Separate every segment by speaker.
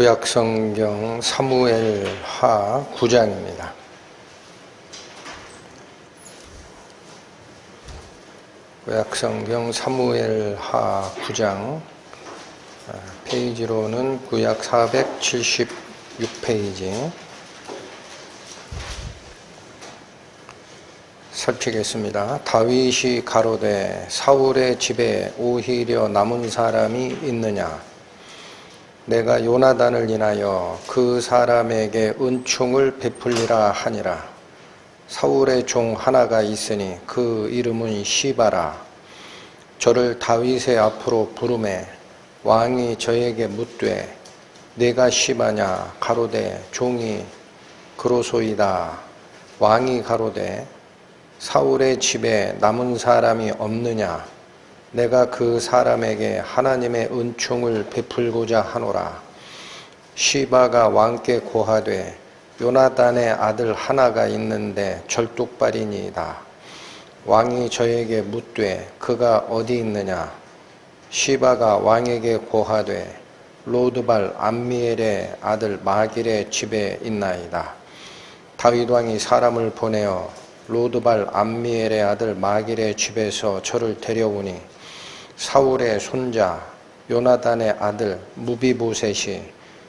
Speaker 1: 구약성경 사무엘하 9장입니다. 구약성경 사무엘하 9장, 페이지로는 구약 476페이지. 살피겠습니다. 다윗이 가로되 사울의 집에 오히려 남은 사람이 있느냐? 내가 요나단을 인하여 그 사람에게 은총을 베풀리라 하니라. 사울의 종 하나가 있으니 그 이름은 시바라. 저를 다윗의 앞으로 부르매 왕이 저에게 묻되 내가 시바냐? 가로되 종이 그로소이다. 왕이 가로되 사울의 집에 남은 사람이 없느냐? 내가 그 사람에게 하나님의 은총을 베풀고자 하노라. 시바가 왕께 고하되 요나단의 아들 하나가 있는데 절뚝발이니이다. 왕이 저에게 묻되 그가 어디 있느냐? 시바가 왕에게 고하되 로드발 암미엘의 아들 마길의 집에 있나이다. 다윗 왕이 사람을 보내어 로드발 암미엘의 아들 마길의 집에서 저를 데려오니 사울의 손자 요나단의 아들 무비보셋이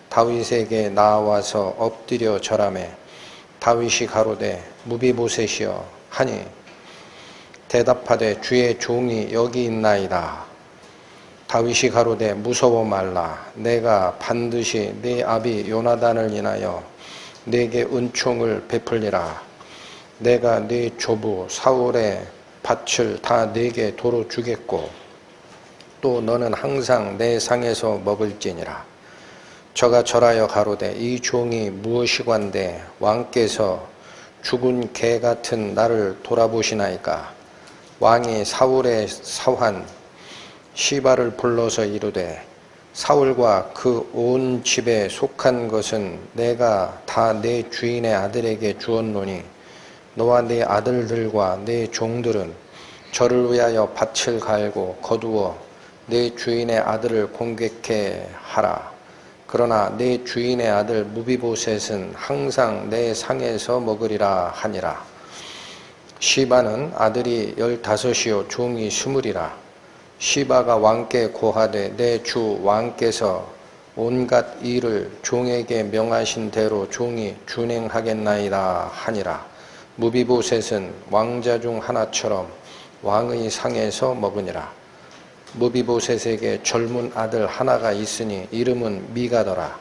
Speaker 1: 다윗에게 나와서 엎드려 절하매 다윗이 가로되 무비보셋이여 하니 대답하되 주의 종이 여기 있나이다. 다윗이 가로되 무서워 말라. 내가 반드시 네 아비 요나단을 인하여 네게 은총을 베풀리라. 내가 네 조부 사울의 밭을 다 네게 도로 주겠고 또 너는 항상 내 상에서 먹을지니라. 저가 절하여 가로되 이 종이 무엇이관데 왕께서 죽은 개 같은 나를 돌아보시나이까? 왕이 사울의 사환 시바를 불러서 이르되 사울과 그 온 집에 속한 것은 내가 다 내 주인의 아들에게 주었노니 너와 네 아들들과 네 종들은 저를 위하여 밭을 갈고 거두어 내 주인의 아들을 공격해 하라. 그러나 내 주인의 아들 무비보셋은 항상 내 상에서 먹으리라 하니라. 시바는 아들이 15이요 종이 20이라. 시바가 왕께 고하되 내 주 왕께서 온갖 일을 종에게 명하신 대로 종이 준행하겠나이다 하니라. 무비보셋은 왕자 중 하나처럼 왕의 상에서 먹으니라. 무비보셋에게 젊은 아들 하나가 있으니 이름은 미가더라.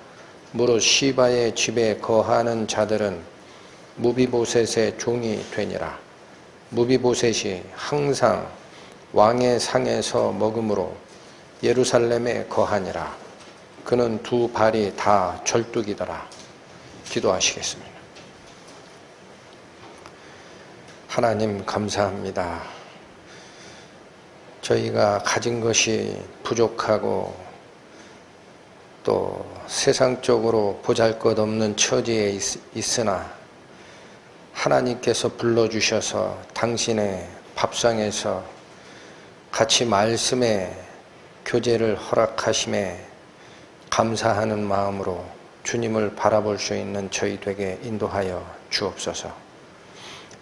Speaker 1: 무릇 시바의 집에 거하는 자들은 무비보셋의 종이 되니라. 무비보셋이 항상 왕의 상에서 먹음으로 예루살렘에 거하니라. 그는 두 발이 다 절뚝이더라. 기도하시겠습니다. 하나님 감사합니다. 저희가 가진 것이 부족하고 또 세상적으로 보잘것없는 처지에 있으나 하나님께서 불러주셔서 당신의 밥상에서 같이 말씀의 교제를 허락하심에 감사하는 마음으로 주님을 바라볼 수 있는 저희 되게 인도하여 주옵소서.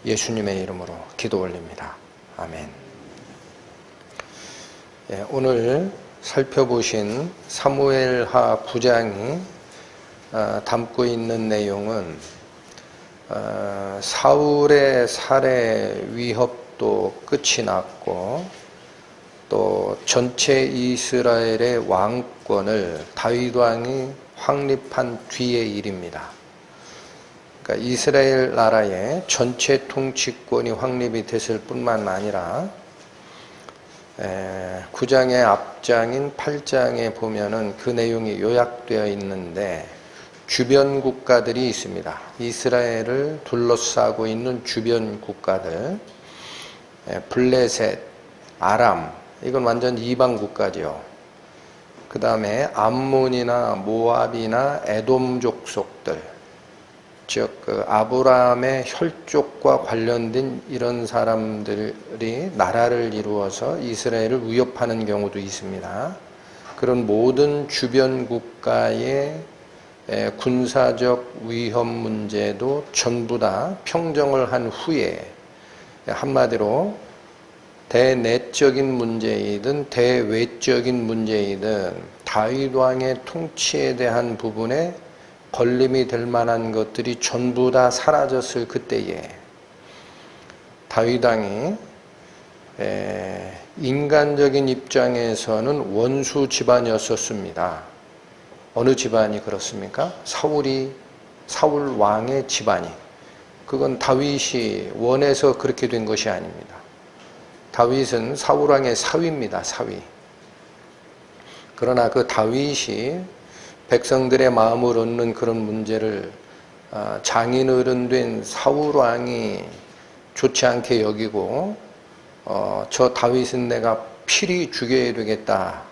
Speaker 1: 예수님의 이름으로 기도 올립니다. 아멘. 오늘 살펴보신 사무엘하 9장이 담고 있는 내용은 사울의 살해 위협도 끝이 났고 또 전체 이스라엘의 왕권을 다윗 왕이 확립한 뒤의 일입니다. 그러니까 이스라엘 나라의 전체 통치권이 확립이 됐을 뿐만 아니라 9장의 앞장인 8장에 보면은 그 내용이 요약되어 있는데 주변 국가들이 있습니다. 이스라엘을 둘러싸고 있는 주변 국가들, 블레셋, 아람, 이건 완전 이방 국가죠. 그 다음에 암몬이나 모압이나 에돔 족속들, 즉 아브라함의 혈족과 관련된 이런 사람들이 나라를 이루어서 이스라엘을 위협하는 경우도 있습니다. 그런 모든 주변 국가의 군사적 위협 문제도 전부 다 평정을 한 후에 한마디로 대내적인 문제이든 대외적인 문제이든 다윗 왕의 통치에 대한 부분에 걸림이 될 만한 것들이 전부 다 사라졌을 그때에 다윗 왕이 인간적인 입장에서는 원수 집안이었었습니다. 어느 집안이 그렇습니까? 사울 왕의 집안이. 그건 다윗이 원해서 그렇게 된 것이 아닙니다. 다윗은 사울 왕의 사위입니다. 사위. 그러나 그 다윗이 백성들의 마음을 얻는 그런 문제를 장인어른 된 사울 왕이 좋지 않게 여기고 저 다윗은 내가 필히 죽여야 되겠다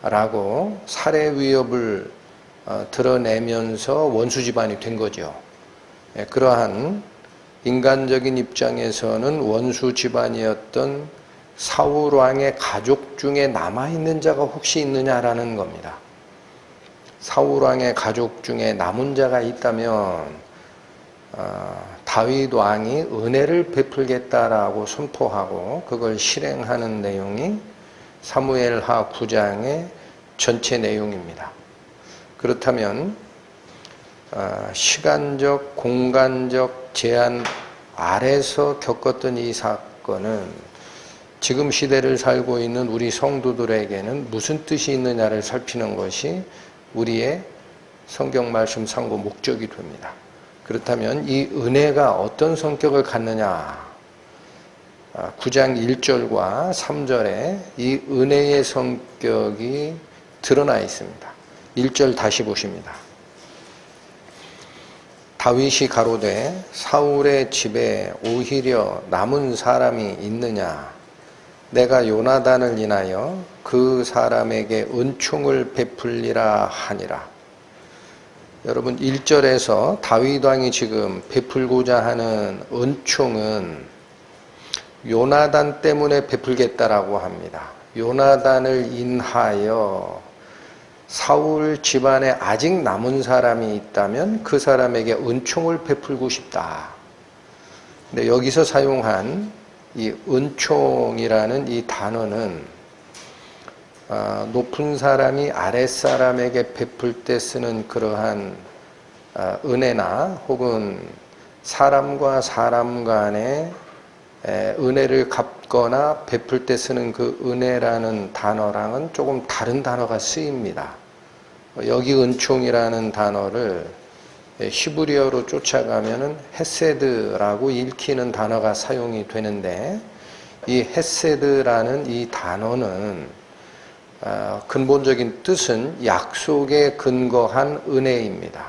Speaker 1: 라고 살해 위협을 드러내면서 원수 집안이 된 거죠. 그러한 인간적인 입장에서는 원수 집안이었던 사울 왕의 가족 중에 남아있는 자가 혹시 있느냐라는 겁니다. 사울 왕의 가족 중에 남은 자가 있다면 다윗 왕이 은혜를 베풀겠다라고 선포하고 그걸 실행하는 내용이 사무엘하 9장의 전체 내용입니다. 그렇다면 시간적, 공간적 제한 아래서 겪었던 이 사건은 지금 시대를 살고 있는 우리 성도들에게는 무슨 뜻이 있느냐를 살피는 것이 우리의 성경 말씀 상고 목적이 됩니다. 그렇다면 이 은혜가 어떤 성격을 갖느냐? 9장 1절과 3절에 이 은혜의 성격이 드러나 있습니다. 1절 다시 보십니다. 다윗이 가로되 사울의 집에 오히려 남은 사람이 있느냐? 내가 요나단을 인하여 그 사람에게 은총을 베풀리라 하니라. 여러분 1절에서 다윗 왕이 지금 베풀고자 하는 은총은 요나단 때문에 베풀겠다라고 합니다. 요나단을 인하여 사울 집안에 아직 남은 사람이 있다면 그 사람에게 은총을 베풀고 싶다. 근데 여기서 사용한 이 은총이라는 이 단어는 높은 사람이 아랫사람에게 베풀 때 쓰는 그러한 은혜나 혹은 사람과 사람 간의 은혜를 갚거나 베풀 때 쓰는 그 은혜라는 단어랑은 조금 다른 단어가 쓰입니다. 여기 은총이라는 단어를 히브리어로 쫓아가면은 헤세드라고 읽히는 단어가 사용이 되는데 이 헤세드라는 이 단어는 근본적인 뜻은 약속에 근거한 은혜입니다.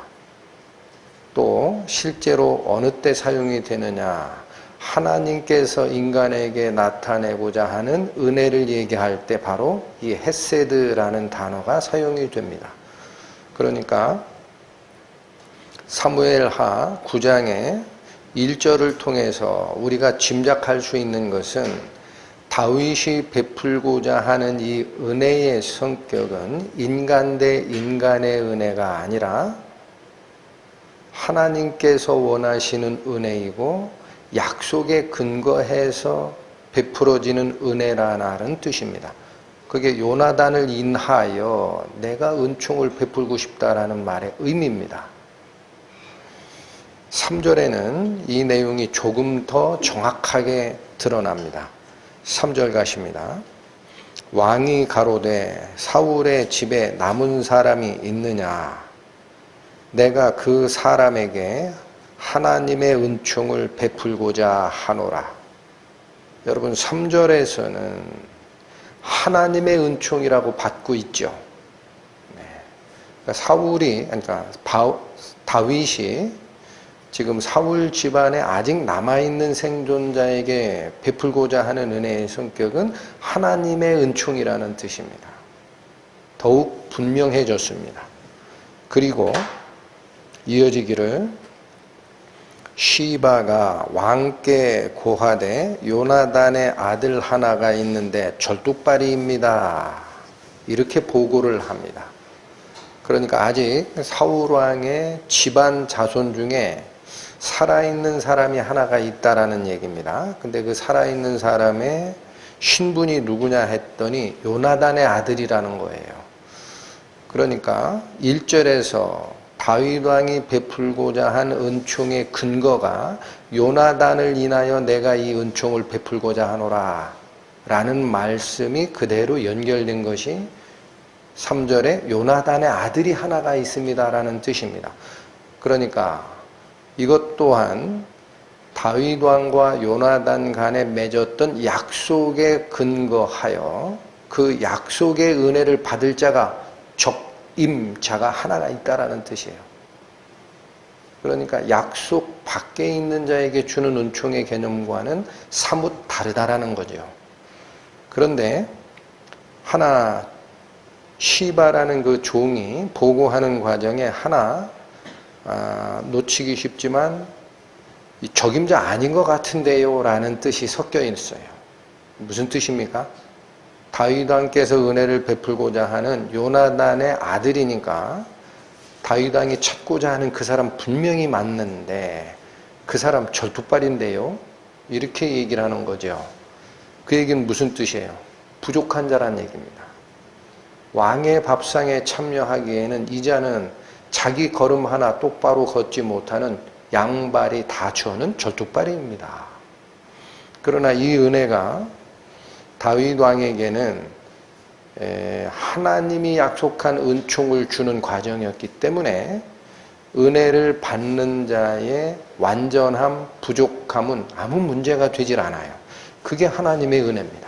Speaker 1: 또 실제로 어느 때 사용이 되느냐? 하나님께서 인간에게 나타내고자 하는 은혜를 얘기할 때 바로 이 헤세드라는 단어가 사용이 됩니다. 그러니까 사무엘하 9장의 1절을 통해서 우리가 짐작할 수 있는 것은 다윗이 베풀고자 하는 이 은혜의 성격은 인간 대 인간의 은혜가 아니라 하나님께서 원하시는 은혜이고 약속에 근거해서 베풀어지는 은혜라는 뜻입니다. 그게 요나단을 인하여 내가 은총을 베풀고 싶다라는 말의 의미입니다. 3절에는 이 내용이 조금 더 정확하게 드러납니다. 3절 가십니다. 왕이 가로되 사울의 집에 남은 사람이 있느냐? 내가 그 사람에게 하나님의 은총을 베풀고자 하노라. 여러분 3절에서는 하나님의 은총이라고 받고 있죠. 그러니까 다윗이 지금 사울 집안에 아직 남아있는 생존자에게 베풀고자 하는 은혜의 성격은 하나님의 은총이라는 뜻입니다. 더욱 분명해졌습니다. 그리고 이어지기를 시바가 왕께 고하되 요나단의 아들 하나가 있는데 절뚝발이입니다. 이렇게 보고를 합니다. 그러니까 아직 사울 왕의 집안 자손 중에 살아있는 사람이 하나가 있다라는 얘기입니다. 근데 그 살아있는 사람의 신분이 누구냐 했더니 요나단의 아들이라는 거예요. 그러니까 1절에서 다윗 왕이 베풀고자 한 은총의 근거가 요나단을 인하여 내가 이 은총을 베풀고자 하노라 라는 말씀이 그대로 연결된 것이 3절에 요나단의 아들이 하나가 있습니다 라는 뜻입니다. 그러니까 이것 또한 다윗 왕과 요나단 간에 맺었던 약속에 근거하여 그 약속의 은혜를 받을 자가 적임자가 하나가 있다라는 뜻이에요. 그러니까 약속 밖에 있는 자에게 주는 은총의 개념과는 사뭇 다르다라는 거죠. 그런데 하나 시바라는 그 종이 보고하는 과정에 하나 놓치기 쉽지만 적임자 아닌 것 같은데요 라는 뜻이 섞여 있어요. 무슨 뜻입니까? 다윗 왕께서 은혜를 베풀고자 하는 요나단의 아들이니까 다윗 왕이 찾고자 하는 그 사람 분명히 맞는데 그 사람 절뚝발인데요 이렇게 얘기를 하는 거죠. 그 얘기는 무슨 뜻이에요? 부족한 자란 얘기입니다. 왕의 밥상에 참여하기에는 이 자는 자기 걸음 하나 똑바로 걷지 못하는 양발이 다 주어는 절뚝발입니다. 그러나 이 은혜가 다윗 왕에게는 하나님이 약속한 은총을 주는 과정이었기 때문에 은혜를 받는 자의 완전함, 부족함은 아무 문제가 되질 않아요. 그게 하나님의 은혜입니다.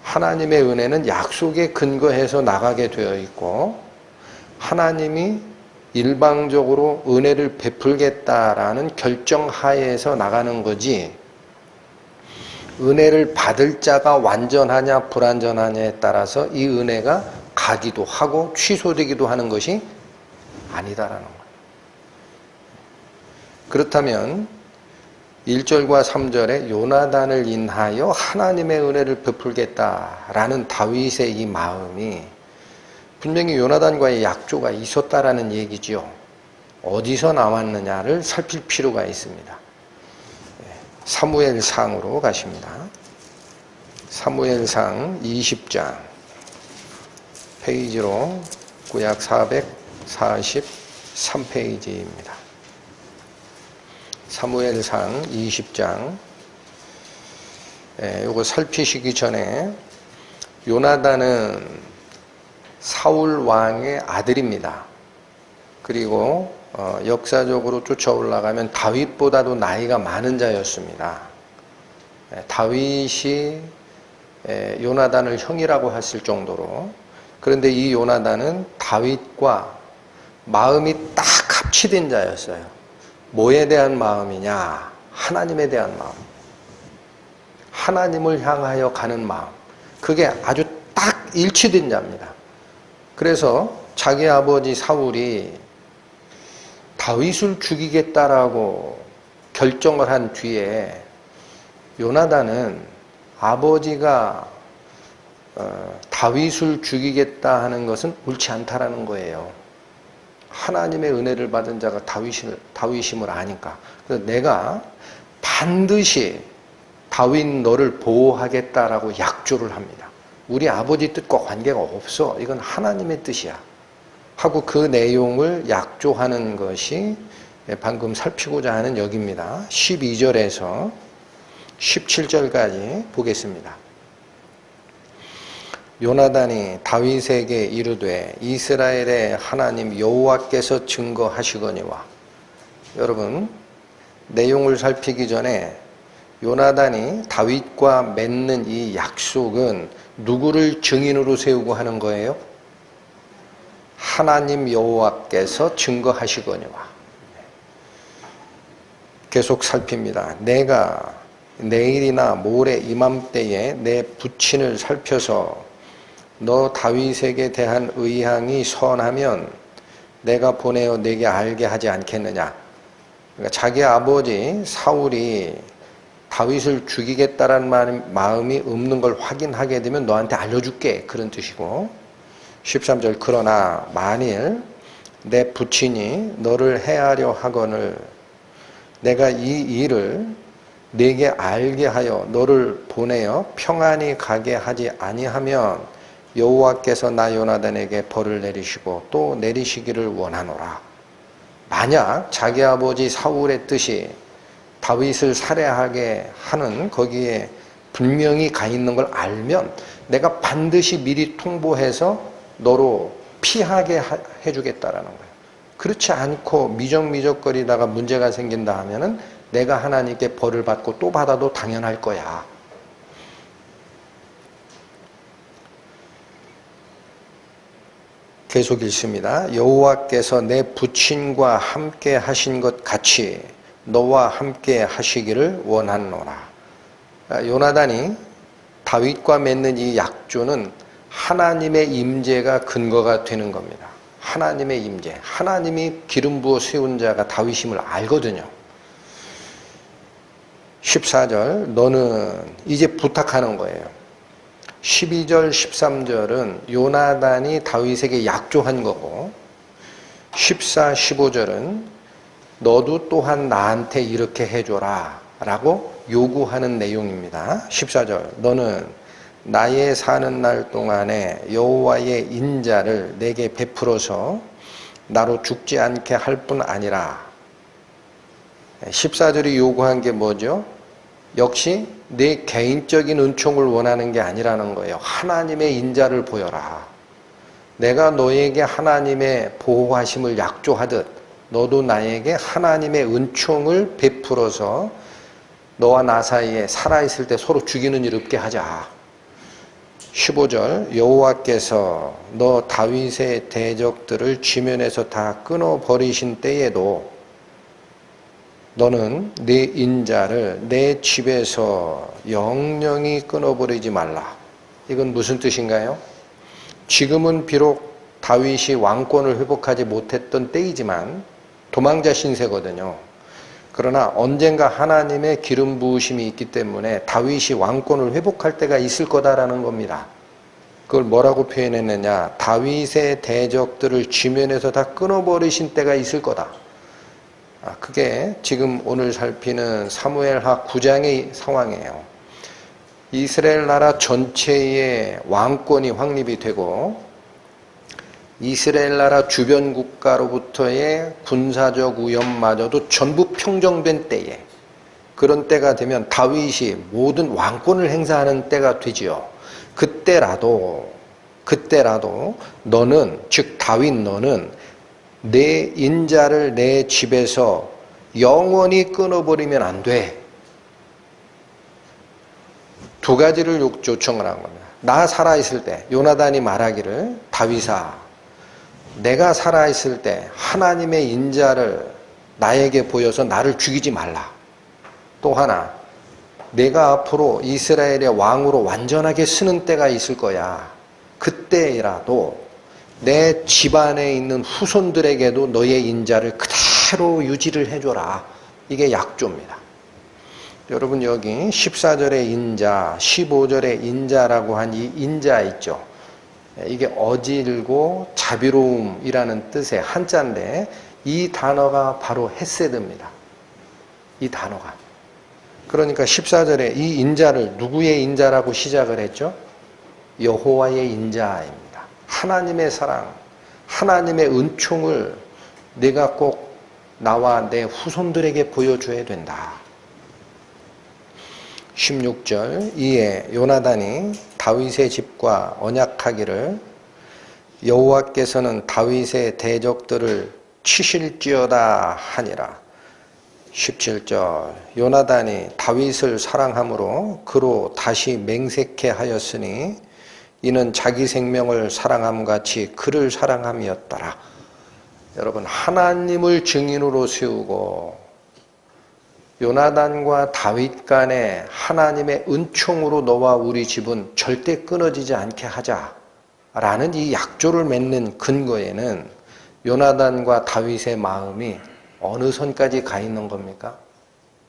Speaker 1: 하나님의 은혜는 약속에 근거해서 나가게 되어 있고 하나님이 일방적으로 은혜를 베풀겠다라는 결정하에서 나가는 거지 은혜를 받을 자가 완전하냐 불완전하냐에 따라서 이 은혜가 가기도 하고 취소되기도 하는 것이 아니다라는 거예요. 그렇다면 1절과 3절에 요나단을 인하여 하나님의 은혜를 베풀겠다라는 다윗의 이 마음이 분명히 요나단과의 약조가 있었다라는 얘기죠. 어디서 나왔느냐를 살필 필요가 있습니다. 사무엘상으로 가십니다. 사무엘상 20장 페이지로 구약 443페이지입니다. 사무엘상 20장 요거 살피시기 전에 요나단은 사울 왕의 아들입니다. 그리고 역사적으로 쫓아 올라가면 다윗보다도 나이가 많은 자였습니다. 다윗이 요나단을 형이라고 했을 정도로. 그런데 이 요나단은 다윗과 마음이 딱 합치된 자였어요. 뭐에 대한 마음이냐? 하나님에 대한 마음. 하나님을 향하여 가는 마음. 그게 아주 딱 일치된 자입니다. 그래서 자기 아버지 사울이 다윗을 죽이겠다라고 결정을 한 뒤에 요나단은 아버지가 다윗을 죽이겠다 하는 것은 옳지 않다라는 거예요. 하나님의 은혜를 받은 자가 다윗임을 아니까. 그래서 내가 반드시 다윗 너를 보호하겠다라고 약조를 합니다. 우리 아버지 뜻과 관계가 없어. 이건 하나님의 뜻이야. 하고 그 내용을 약조하는 것이 방금 살피고자 하는 여기입니다. 12절에서 17절까지 보겠습니다. 요나단이 다윗에게 이르되 이스라엘의 하나님 여호와께서 증거하시거니와. 여러분 내용을 살피기 전에 요나단이 다윗과 맺는 이 약속은 누구를 증인으로 세우고 하는 거예요? 하나님 여호와께서 증거하시거니와. 계속 살핍니다. 내가 내일이나 모레 이맘때에 내 부친을 살펴서 너 다윗에게 대한 의향이 선하면 내가 보내어 내게 알게 하지 않겠느냐. 그러니까 자기 아버지 사울이 다윗을 죽이겠다라는 마음이 없는 걸 확인하게 되면 너한테 알려줄게. 그런 뜻이고, 13절 그러나 만일 내 부친이 너를 해하려 하거늘 내가 이 일을 네게 알게 하여 너를 보내어 평안히 가게 하지 아니하면 여호와께서 나 요나단에게 벌을 내리시고 또 내리시기를 원하노라. 만약 자기 아버지 사울의 뜻이 다윗을 살해하게 하는 거기에 분명히 가 있는 걸 알면 내가 반드시 미리 통보해서 너로 피하게 해주겠다라는 거예요. 그렇지 않고 미적미적거리다가 문제가 생긴다 하면은 내가 하나님께 벌을 받고 또 받아도 당연할 거야. 계속 읽습니다. 여호와께서 내 부친과 함께 하신 것 같이 너와 함께 하시기를 원하노라. 요나단이 다윗과 맺는 이 약조는 하나님의 임재가 근거가 되는 겁니다. 하나님의 임재, 하나님이 기름 부어 세운 자가 다윗임을 알거든요. 14절 너는 이제 부탁하는 거예요. 12절 13절은 요나단이 다윗에게 약조한 거고 14, 15절은 너도 또한 나한테 이렇게 해줘라 라고 요구하는 내용입니다. 14절 너는 나의 사는 날 동안에 여호와의 인자를 내게 베풀어서 나로 죽지 않게 할 뿐 아니라 14절이 요구한 게 뭐죠? 역시 내 개인적인 은총을 원하는 게 아니라는 거예요. 하나님의 인자를 보여라. 내가 너에게 하나님의 보호하심을 약조하듯 너도 나에게 하나님의 은총을 베풀어서 너와 나 사이에 살아있을 때 서로 죽이는 일 없게 하자. 15절 여호와께서 너 다윗의 대적들을 지면에서 다 끊어버리신 때에도 너는 내 인자를 내 집에서 영영히 끊어버리지 말라. 이건 무슨 뜻인가요? 지금은 비록 다윗이 왕권을 회복하지 못했던 때이지만 도망자 신세거든요. 그러나 언젠가 하나님의 기름 부으심이 있기 때문에 다윗이 왕권을 회복할 때가 있을 거다라는 겁니다. 그걸 뭐라고 표현했느냐? 다윗의 대적들을 지면에서 다 끊어버리신 때가 있을 거다. 그게 지금 오늘 살피는 사무엘하 9장의 상황이에요. 이스라엘 나라 전체의 왕권이 확립이 되고 이스라엘 나라 주변 국가로부터의 군사적 위협마저도 전부 평정된 때에 그런 때가 되면 다윗이 모든 왕권을 행사하는 때가 되지요. 그때라도 너는 즉 다윗 너는 내 인자를 내 집에서 영원히 끊어버리면 안 돼. 두 가지를 요청을 한 겁니다. 나 살아있을 때 요나단이 말하기를 다윗아 내가 살아있을 때 하나님의 인자를 나에게 보여서 나를 죽이지 말라. 또 하나 내가 앞으로 이스라엘의 왕으로 완전하게 쓰는 때가 있을 거야. 그때라도 내 집안에 있는 후손들에게도 너의 인자를 그대로 유지를 해줘라. 이게 약조입니다. 여러분 여기 14절의 인자, 15절의 인자라고 한 이 인자 있죠. 이게 어질고 자비로움이라는 뜻의 한자인데 이 단어가 바로 헤세드입니다. 이 단어가. 그러니까 14절에 이 인자를 누구의 인자라고 시작을 했죠? 여호와의 인자입니다. 하나님의 사랑, 하나님의 은총을 내가 꼭 나와 내 후손들에게 보여줘야 된다. 16절 이에 요나단이 다윗의 집과 언약하기를 여호와께서는 다윗의 대적들을 치실지어다 하니라. 17절 요나단이 다윗을 사랑함으로 그로 다시 맹세케 하였으니 이는 자기 생명을 사랑함 같이 그를 사랑함이었더라. 여러분 하나님을 증인으로 세우고 요나단과 다윗 간에 하나님의 은총으로 너와 우리 집은 절대 끊어지지 않게 하자라는 이 약조를 맺는 근거에는 요나단과 다윗의 마음이 어느 선까지 가 있는 겁니까?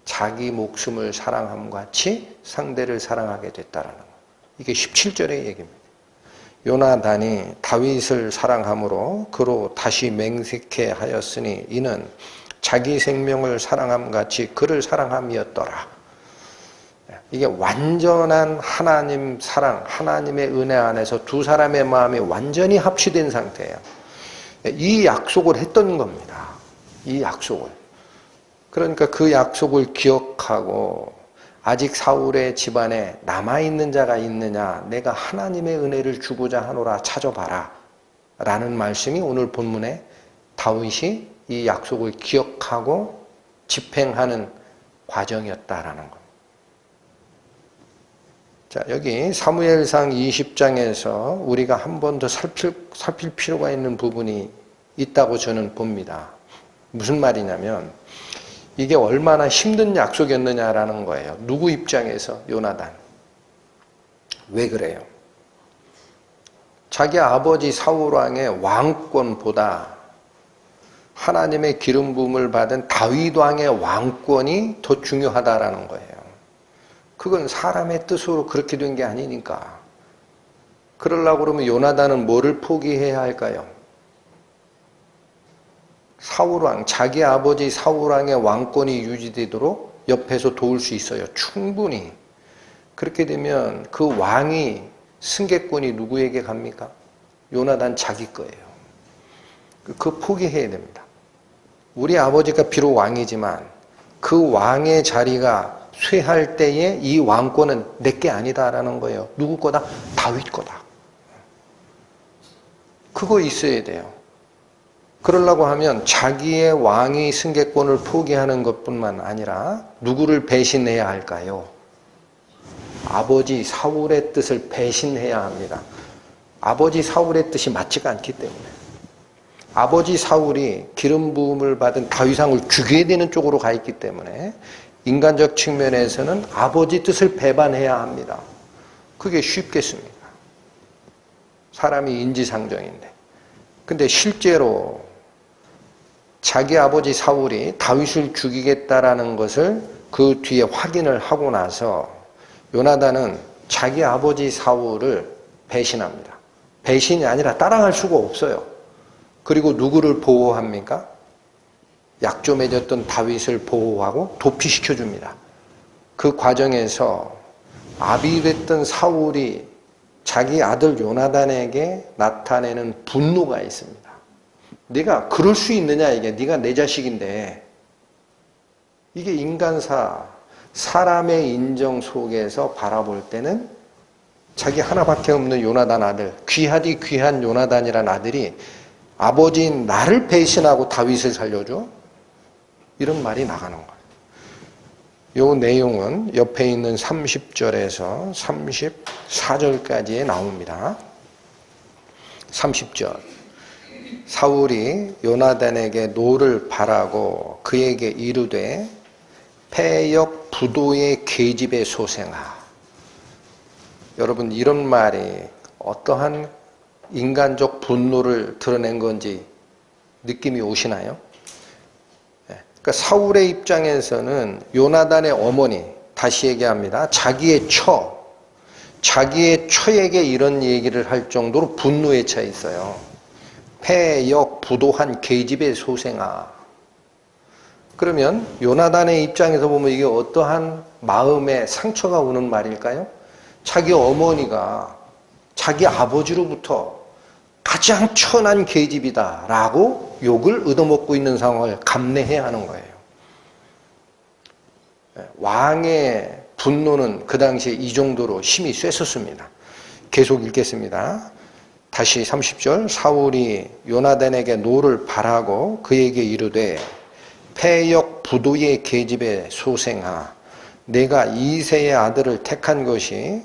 Speaker 1: 자기 목숨을 사랑함 같이 상대를 사랑하게 됐다라는 거. 이게 17절의 얘기입니다. 요나단이 다윗을 사랑함으로 그로 다시 맹세케 하였으니 이는 자기 생명을 사랑함 같이 그를 사랑함이었더라. 이게 완전한 하나님 사랑, 하나님의 은혜 안에서 두 사람의 마음이 완전히 합치된 상태예요. 이 약속을 했던 겁니다. 이 약속을. 그러니까 그 약속을 기억하고 아직 사울의 집안에 남아있는 자가 있느냐, 내가 하나님의 은혜를 주고자 하노라 찾아봐라 라는 말씀이 오늘 본문에 다윗이 이 약속을 기억하고 집행하는 과정이었다라는 겁니다. 자, 여기 사무엘상 20장에서 우리가 한 번 더 살필 필요가 있는 부분이 있다고 저는 봅니다. 무슨 말이냐면 이게 얼마나 힘든 약속이었느냐라는 거예요. 누구 입장에서? 요나단. 왜 그래요? 자기 아버지 사울왕의 왕권보다 하나님의 기름 부음을 받은 다윗 왕의 왕권이 더 중요하다라는 거예요. 그건 사람의 뜻으로 그렇게 된 게 아니니까. 그러려고 그러면 요나단은 뭐를 포기해야 할까요? 사울왕, 자기 아버지 사울왕의 왕권이 유지되도록 옆에서 도울 수 있어요. 충분히. 그렇게 되면 그 왕이 승계권이 누구에게 갑니까? 요나단 자기 거예요. 그 포기해야 됩니다. 우리 아버지가 비록 왕이지만 그 왕의 자리가 쇠할 때에 이 왕권은 내게 아니다라는 거예요. 누구 거다? 다윗 거다. 그거 있어야 돼요. 그러려고 하면 자기의 왕위 승계권을 포기하는 것뿐만 아니라 누구를 배신해야 할까요? 아버지 사울의 뜻을 배신해야 합니다. 아버지 사울의 뜻이 맞지가 않기 때문에. 아버지 사울이 기름 부음을 받은 다윗왕을 죽여야 되는 쪽으로 가 있기 때문에 인간적 측면에서는 아버지 뜻을 배반해야 합니다. 그게 쉽겠습니까? 사람이 인지상정인데. 근데 실제로 자기 아버지 사울이 다윗을 죽이겠다라는 것을 그 뒤에 확인을 하고 나서 요나단은 자기 아버지 사울을 배신합니다. 배신이 아니라 따라갈 수가 없어요. 그리고 누구를 보호합니까? 약조해졌던 다윗을 보호하고 도피시켜줍니다. 그 과정에서 아비됐던 사울이 자기 아들 요나단에게 나타내는 분노가 있습니다. 네가 그럴 수 있느냐 이게. 네가 내 자식인데. 이게 인간사, 사람의 인정 속에서 바라볼 때는 자기 하나밖에 없는 요나단 아들, 귀하디 귀한 요나단이란 아들이 아버지인 나를 배신하고 다윗을 살려줘? 이런 말이 나가는 거예요. 이 내용은 옆에 있는 30절에서 34절까지에 나옵니다. 30절. 사울이 요나단에게 노를 바라고 그에게 이르되 패역 부도의 계집의 소생아. 여러분, 이런 말이 어떠한 인간적 분노를 드러낸 건지 느낌이 오시나요? 그러니까 사울의 입장에서는 요나단의 어머니, 다시 얘기합니다. 자기의 처에게 이런 얘기를 할 정도로 분노에 차 있어요. 패역 부도한 계집의 소생아. 그러면 요나단의 입장에서 보면 이게 어떠한 마음의 상처가 오는 말일까요? 자기 어머니가 자기 아버지로부터 가장 천한 계집이다 라고 욕을 얻어먹고 있는 상황을 감내해야 하는 거예요. 왕의 분노는 그 당시에 이 정도로 힘이 셌었습니다. 계속 읽겠습니다. 다시 30절. 사울이 요나단에게 노를 바라고 그에게 이르되 패역 부도의 계집의 소생아, 내가 이새의 아들을 택한 것이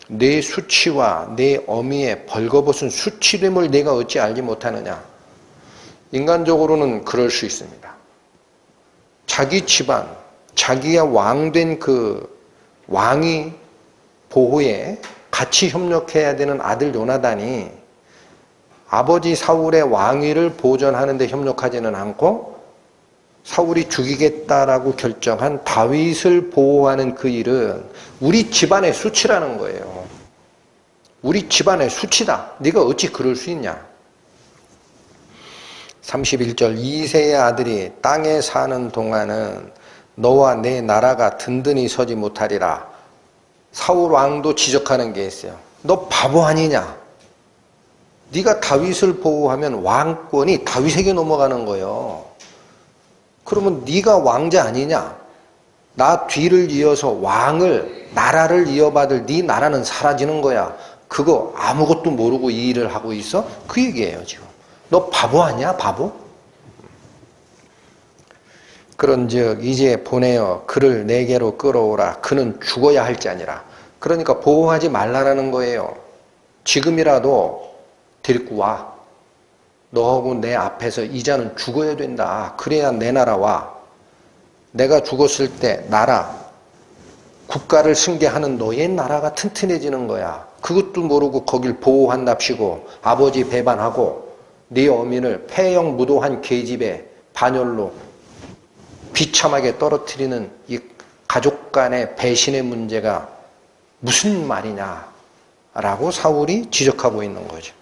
Speaker 1: 내 수치와 내 어미의 벌거벗은 수치됨을 내가 어찌 알지 못하느냐. 인간적으로는 그럴 수 있습니다. 자기 집안, 자기가 왕된 그 왕위 보호에 같이 협력해야 되는 아들 요나단이 아버지 사울의 왕위를 보존하는 데 협력하지는 않고 사울이 죽이겠다라고 결정한 다윗을 보호하는 그 일은 우리 집안의 수치라는 거예요. 우리 집안의 수치다. 네가 어찌 그럴 수 있냐. 31절 이새의 아들이 땅에 사는 동안은 너와 내 나라가 든든히 서지 못하리라. 사울 왕도 지적하는 게 있어요. 너 바보 아니냐. 네가 다윗을 보호하면 왕권이 다윗에게 넘어가는 거예요. 그러면 네가 왕자 아니냐. 나 뒤를 이어서 왕을 나라를 이어받을 네 나라는 사라지는 거야. 그거 아무것도 모르고 이 일을 하고 있어? 그 얘기예요 지금. 너 바보 아니야 바보? 그런즉 이제 보내어 그를 내게로 끌어오라. 그는 죽어야 할지아니라. 그러니까 보호하지 말라라는 거예요. 지금이라도 데리고 와. 너하고 내 앞에서 이자는 죽어야 된다. 그래야 내 나라와 내가 죽었을 때 나라, 국가를 승계하는 너의 나라가 튼튼해지는 거야. 그것도 모르고 거길 보호한답시고 아버지 배반하고 네 어민을 폐영무도한 계집에 반열로 비참하게 떨어뜨리는 이 가족 간의 배신의 문제가 무슨 말이냐라고 사울이 지적하고 있는 거죠.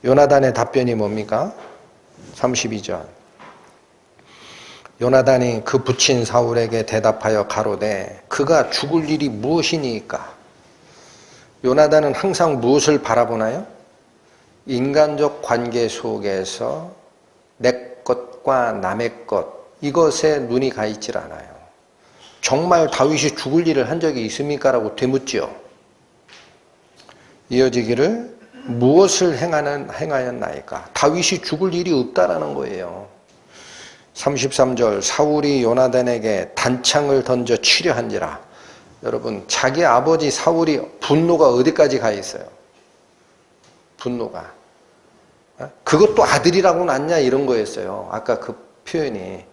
Speaker 1: 요나단의 답변이 뭡니까? 32절 요나단이 그 붙인 사울에게 대답하여 가로되 그가 죽을 일이 무엇이니까? 요나단은 항상 무엇을 바라보나요? 인간적 관계 속에서 내 것과 남의 것 이것에 눈이 가 있질 않아요. 정말 다윗이 죽을 일을 한 적이 있습니까? 라고 되묻지요. 이어지기를 무엇을 행하였나이까? 다윗이 죽을 일이 없다라는 거예요. 33절 사울이 요나단에게 단창을 던져 치려 한지라. 여러분 자기 아버지 사울이 분노가 어디까지 가 있어요? 분노가. 그것도 아들이라고 낳냐 이런 거였어요. 아까 그 표현이.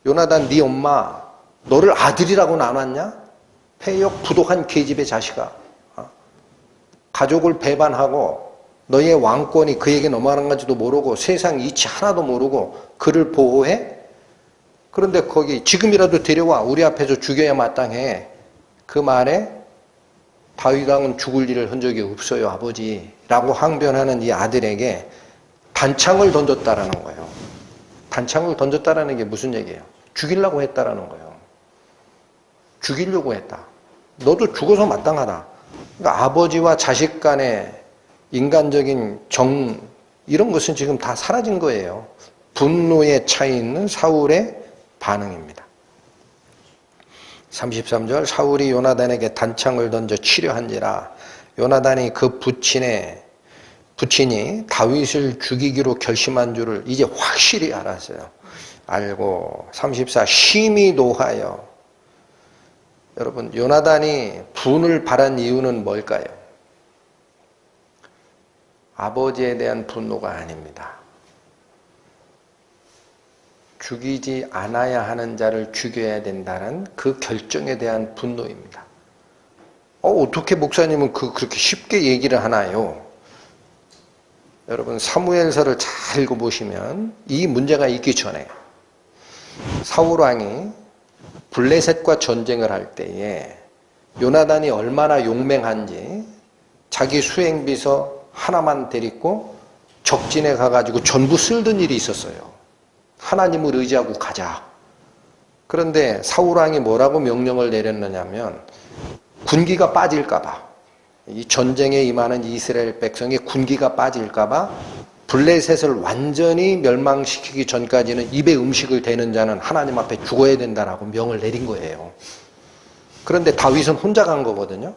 Speaker 1: 요나단 네 엄마 너를 아들이라고 나눴냐? 폐역 부독한 계집의 자식아. 가족을 배반하고 너의 왕권이 그에게 넘어가는 건지도 모르고 세상 이치 하나도 모르고 그를 보호해? 그런데 거기 지금이라도 데려와 우리 앞에서 죽여야 마땅해. 그 말에 다윗 왕은 죽을 일을 한 적이 없어요 아버지라고 항변하는 이 아들에게 단창을 던졌다라는 거예요. 단창을 던졌다라는 게 무슨 얘기예요? 죽이려고 했다라는 거예요. 죽이려고 했다. 너도 죽어서 마땅하다. 그러니까 아버지와 자식 간의 인간적인 정 이런 것은 지금 다 사라진 거예요. 분노에 차 있는 사울의 반응입니다. 33절 사울이 요나단에게 단창을 던져 치려 한지라. 요나단이 그 부친이 다윗을 죽이기로 결심한 줄을 이제 확실히 알았어요. 알고 34 심히 노하여. 여러분 요나단이 분을 발한 이유는 뭘까요? 아버지에 대한 분노가 아닙니다. 죽이지 않아야 하는 자를 죽여야 된다는 그 결정에 대한 분노입니다. 어떻게 목사님은 그렇게 쉽게 얘기를 하나요? 여러분 사무엘서를 잘 읽어보시면 이 문제가 있기 전에 사울왕이 블레셋과 전쟁을 할 때에 요나단이 얼마나 용맹한지 자기 수행비서 하나만 데리고 적진에 가가지고 전부 쓸던 일이 있었어요. 하나님을 의지하고 가자. 그런데 사울왕이 뭐라고 명령을 내렸느냐면 군기가 빠질까봐, 이 전쟁에 임하는 이스라엘 백성이 군기가 빠질까봐 블레셋을 완전히 멸망시키기 전까지는 입에 음식을 대는 자는 하나님 앞에 죽어야 된다라고 명을 내린 거예요. 그런데 다윗은 혼자 간 거거든요.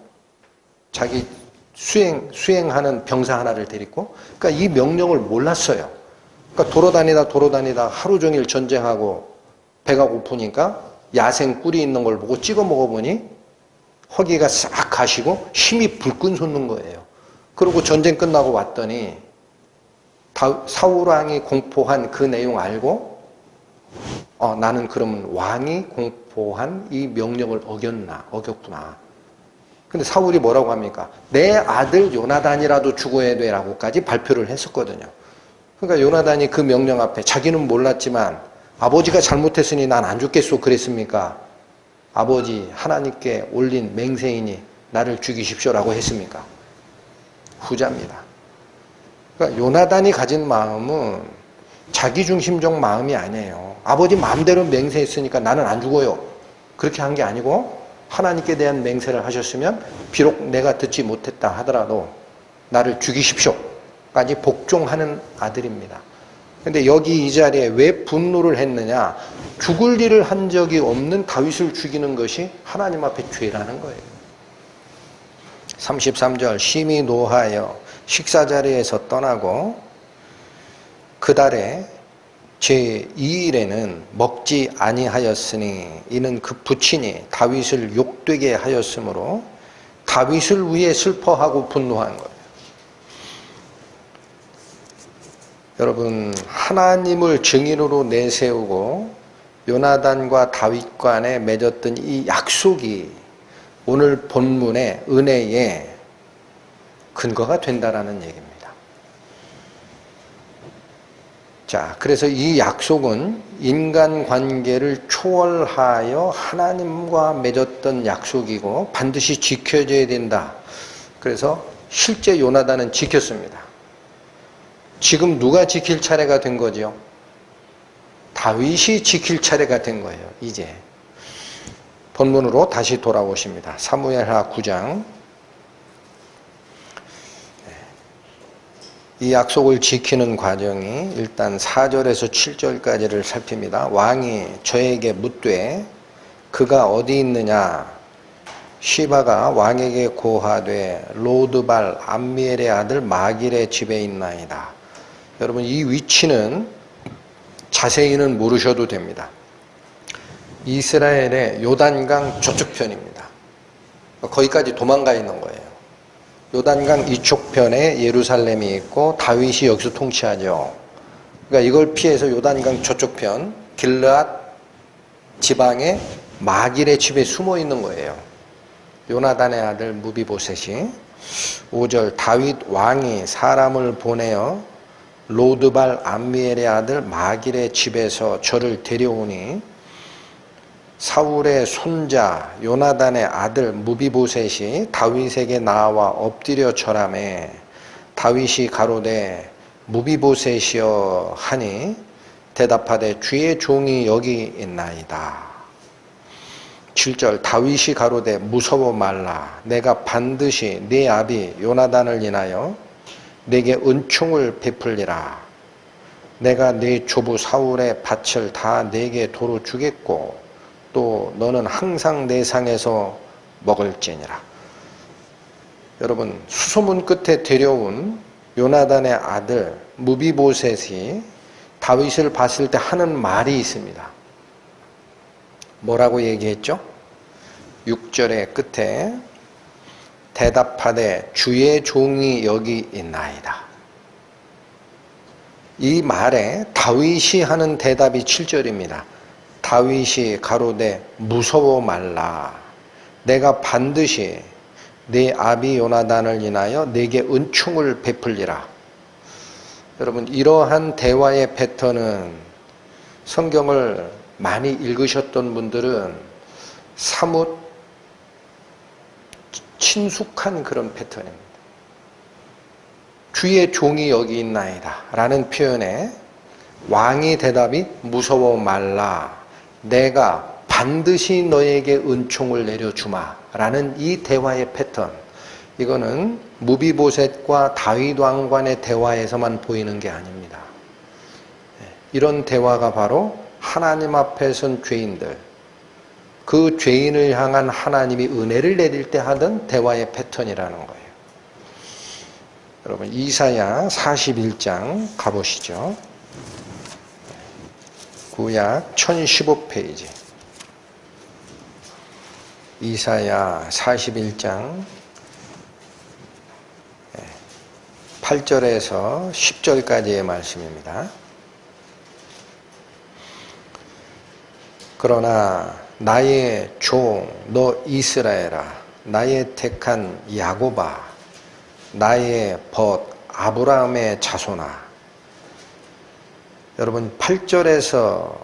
Speaker 1: 자기 수행하는 병사 하나를 데리고. 그러니까 이 명령을 몰랐어요. 그러니까 돌아다니다 하루 종일 전쟁하고 배가 고프니까 야생 꿀이 있는 걸 보고 찍어 먹어보니 허기가 싹 가시고 힘이 불끈 솟는 거예요. 그리고 전쟁 끝나고 왔더니 사울왕이 공포한 그 내용 알고 나는 그러면 왕이 공포한 이 명령을 어겼구나. 근데 사울이 뭐라고 합니까? 내 아들 요나단이라도 죽어야 돼 라고까지 발표를 했었거든요. 그러니까 요나단이 그 명령 앞에 자기는 몰랐지만 아버지가 잘못했으니 난 안 죽겠소 그랬습니까? 아버지 하나님께 올린 맹세이니 나를 죽이십시오라고 했습니까? 후자입니다. 그러니까 요나단이 가진 마음은 자기중심적 마음이 아니에요. 아버지 마음대로 맹세했으니까 나는 안 죽어요. 그렇게 한 게 아니고 하나님께 대한 맹세를 하셨으면 비록 내가 듣지 못했다 하더라도 나를 죽이십시오까지 복종하는 아들입니다. 근데 여기 이 자리에 왜 분노를 했느냐? 죽을 일을 한 적이 없는 다윗을 죽이는 것이 하나님 앞에 죄라는 거예요. 33절 심히 노하여 식사 자리에서 떠나고 그달에 제2일에는 먹지 아니하였으니 이는 그 부친이 다윗을 욕되게 하였으므로 다윗을 위해 슬퍼하고 분노한 거예요. 여러분, 하나님을 증인으로 내세우고 요나단과 다윗 간에 맺었던 이 약속이 오늘 본문의 은혜의 근거가 된다라는 얘기입니다. 자, 그래서 이 약속은 인간관계를 초월하여 하나님과 맺었던 약속이고 반드시 지켜져야 된다. 그래서 실제 요나단은 지켰습니다. 지금 누가 지킬 차례가 된 거죠? 다윗이 지킬 차례가 된 거예요. 이제 본문으로 다시 돌아오십니다. 사무엘하 9장. 이 약속을 지키는 과정이 일단 4절에서 7절까지를 살핍니다. 왕이 저에게 묻되 그가 어디 있느냐? 시바가 왕에게 고하되 로드발 암미엘의 아들 마길의 집에 있나이다. 여러분, 이 위치는 자세히는 모르셔도 됩니다. 이스라엘의 요단강 저쪽편입니다. 거기까지 도망가 있는 거예요. 요단강 이쪽 편에 예루살렘이 있고 다윗이 여기서 통치하죠. 그러니까 이걸 피해서 요단강 저쪽 편 길르앗 지방의 마길의 집에 숨어 있는 거예요. 요나단의 아들 무비보셋이. 5절 다윗 왕이 사람을 보내어 로드발 암미엘의 아들 마길의 집에서 저를 데려오니 사울의 손자 요나단의 아들 무비보셋이 다윗에게 나와 엎드려 절하매 다윗이 가로되 무비보셋이여 하니 대답하되 주의 종이 여기 있나이다. 7절 다윗이 가로되 무서워 말라. 내가 반드시 네 아비 요나단을 인하여 내게 은총을 베풀리라. 내가 네 조부 사울의 밭을 다 내게 도로 주겠고 또 너는 항상 내 상에서 먹을지니라. 여러분, 수소문 끝에 데려온 요나단의 아들 무비보셋이 다윗을 봤을 때 하는 말이 있습니다. 뭐라고 얘기했죠? 6절의 끝에 대답하되 주의 종이 여기 있나이다. 이 말에 다윗이 하는 대답이 7절입니다. 다윗이 가로되 무서워 말라. 내가 반드시 네 아비 요나단을 인하여 내게 은총을 베풀리라. 여러분, 이러한 대화의 패턴은 성경을 많이 읽으셨던 분들은 사뭇 친숙한 그런 패턴입니다. 주의 종이 여기 있나이다 라는 표현에 왕의 대답이 무서워 말라. 내가 반드시 너에게 은총을 내려주마 라는 이 대화의 패턴, 이거는 무비보셋과 다윗 왕 간의 대화에서만 보이는 게 아닙니다. 이런 대화가 바로 하나님 앞에 선 죄인들, 그 죄인을 향한 하나님이 은혜를 내릴 때 하던 대화의 패턴이라는 거예요. 여러분, 이사야 41장 가보시죠. 구약 1015페이지. 이사야 41장 8절에서 10절까지의 말씀입니다. 그러나 나의 종 너 이스라엘아, 나의 택한 야곱아, 나의 벗 아브라함의 자손아. 여러분, 8절에서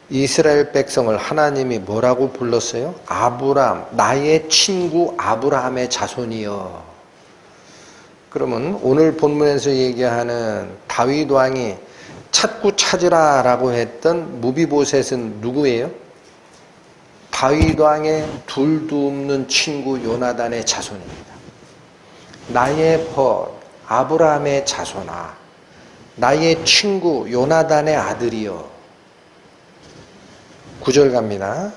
Speaker 1: 이스라엘 백성을 하나님이 뭐라고 불렀어요? 아브람, 나의 친구 아브라함의 자손이여. 그러면 오늘 본문에서 얘기하는 다윗 왕이 찾고 찾으라 라고 했던 무비보셋은 누구예요? 다윗 왕의 둘도 없는 친구 요나단의 자손입니다. 나의 벗 아브라함의 자손아, 나의 친구 요나단의 아들이여. 9절 갑니다.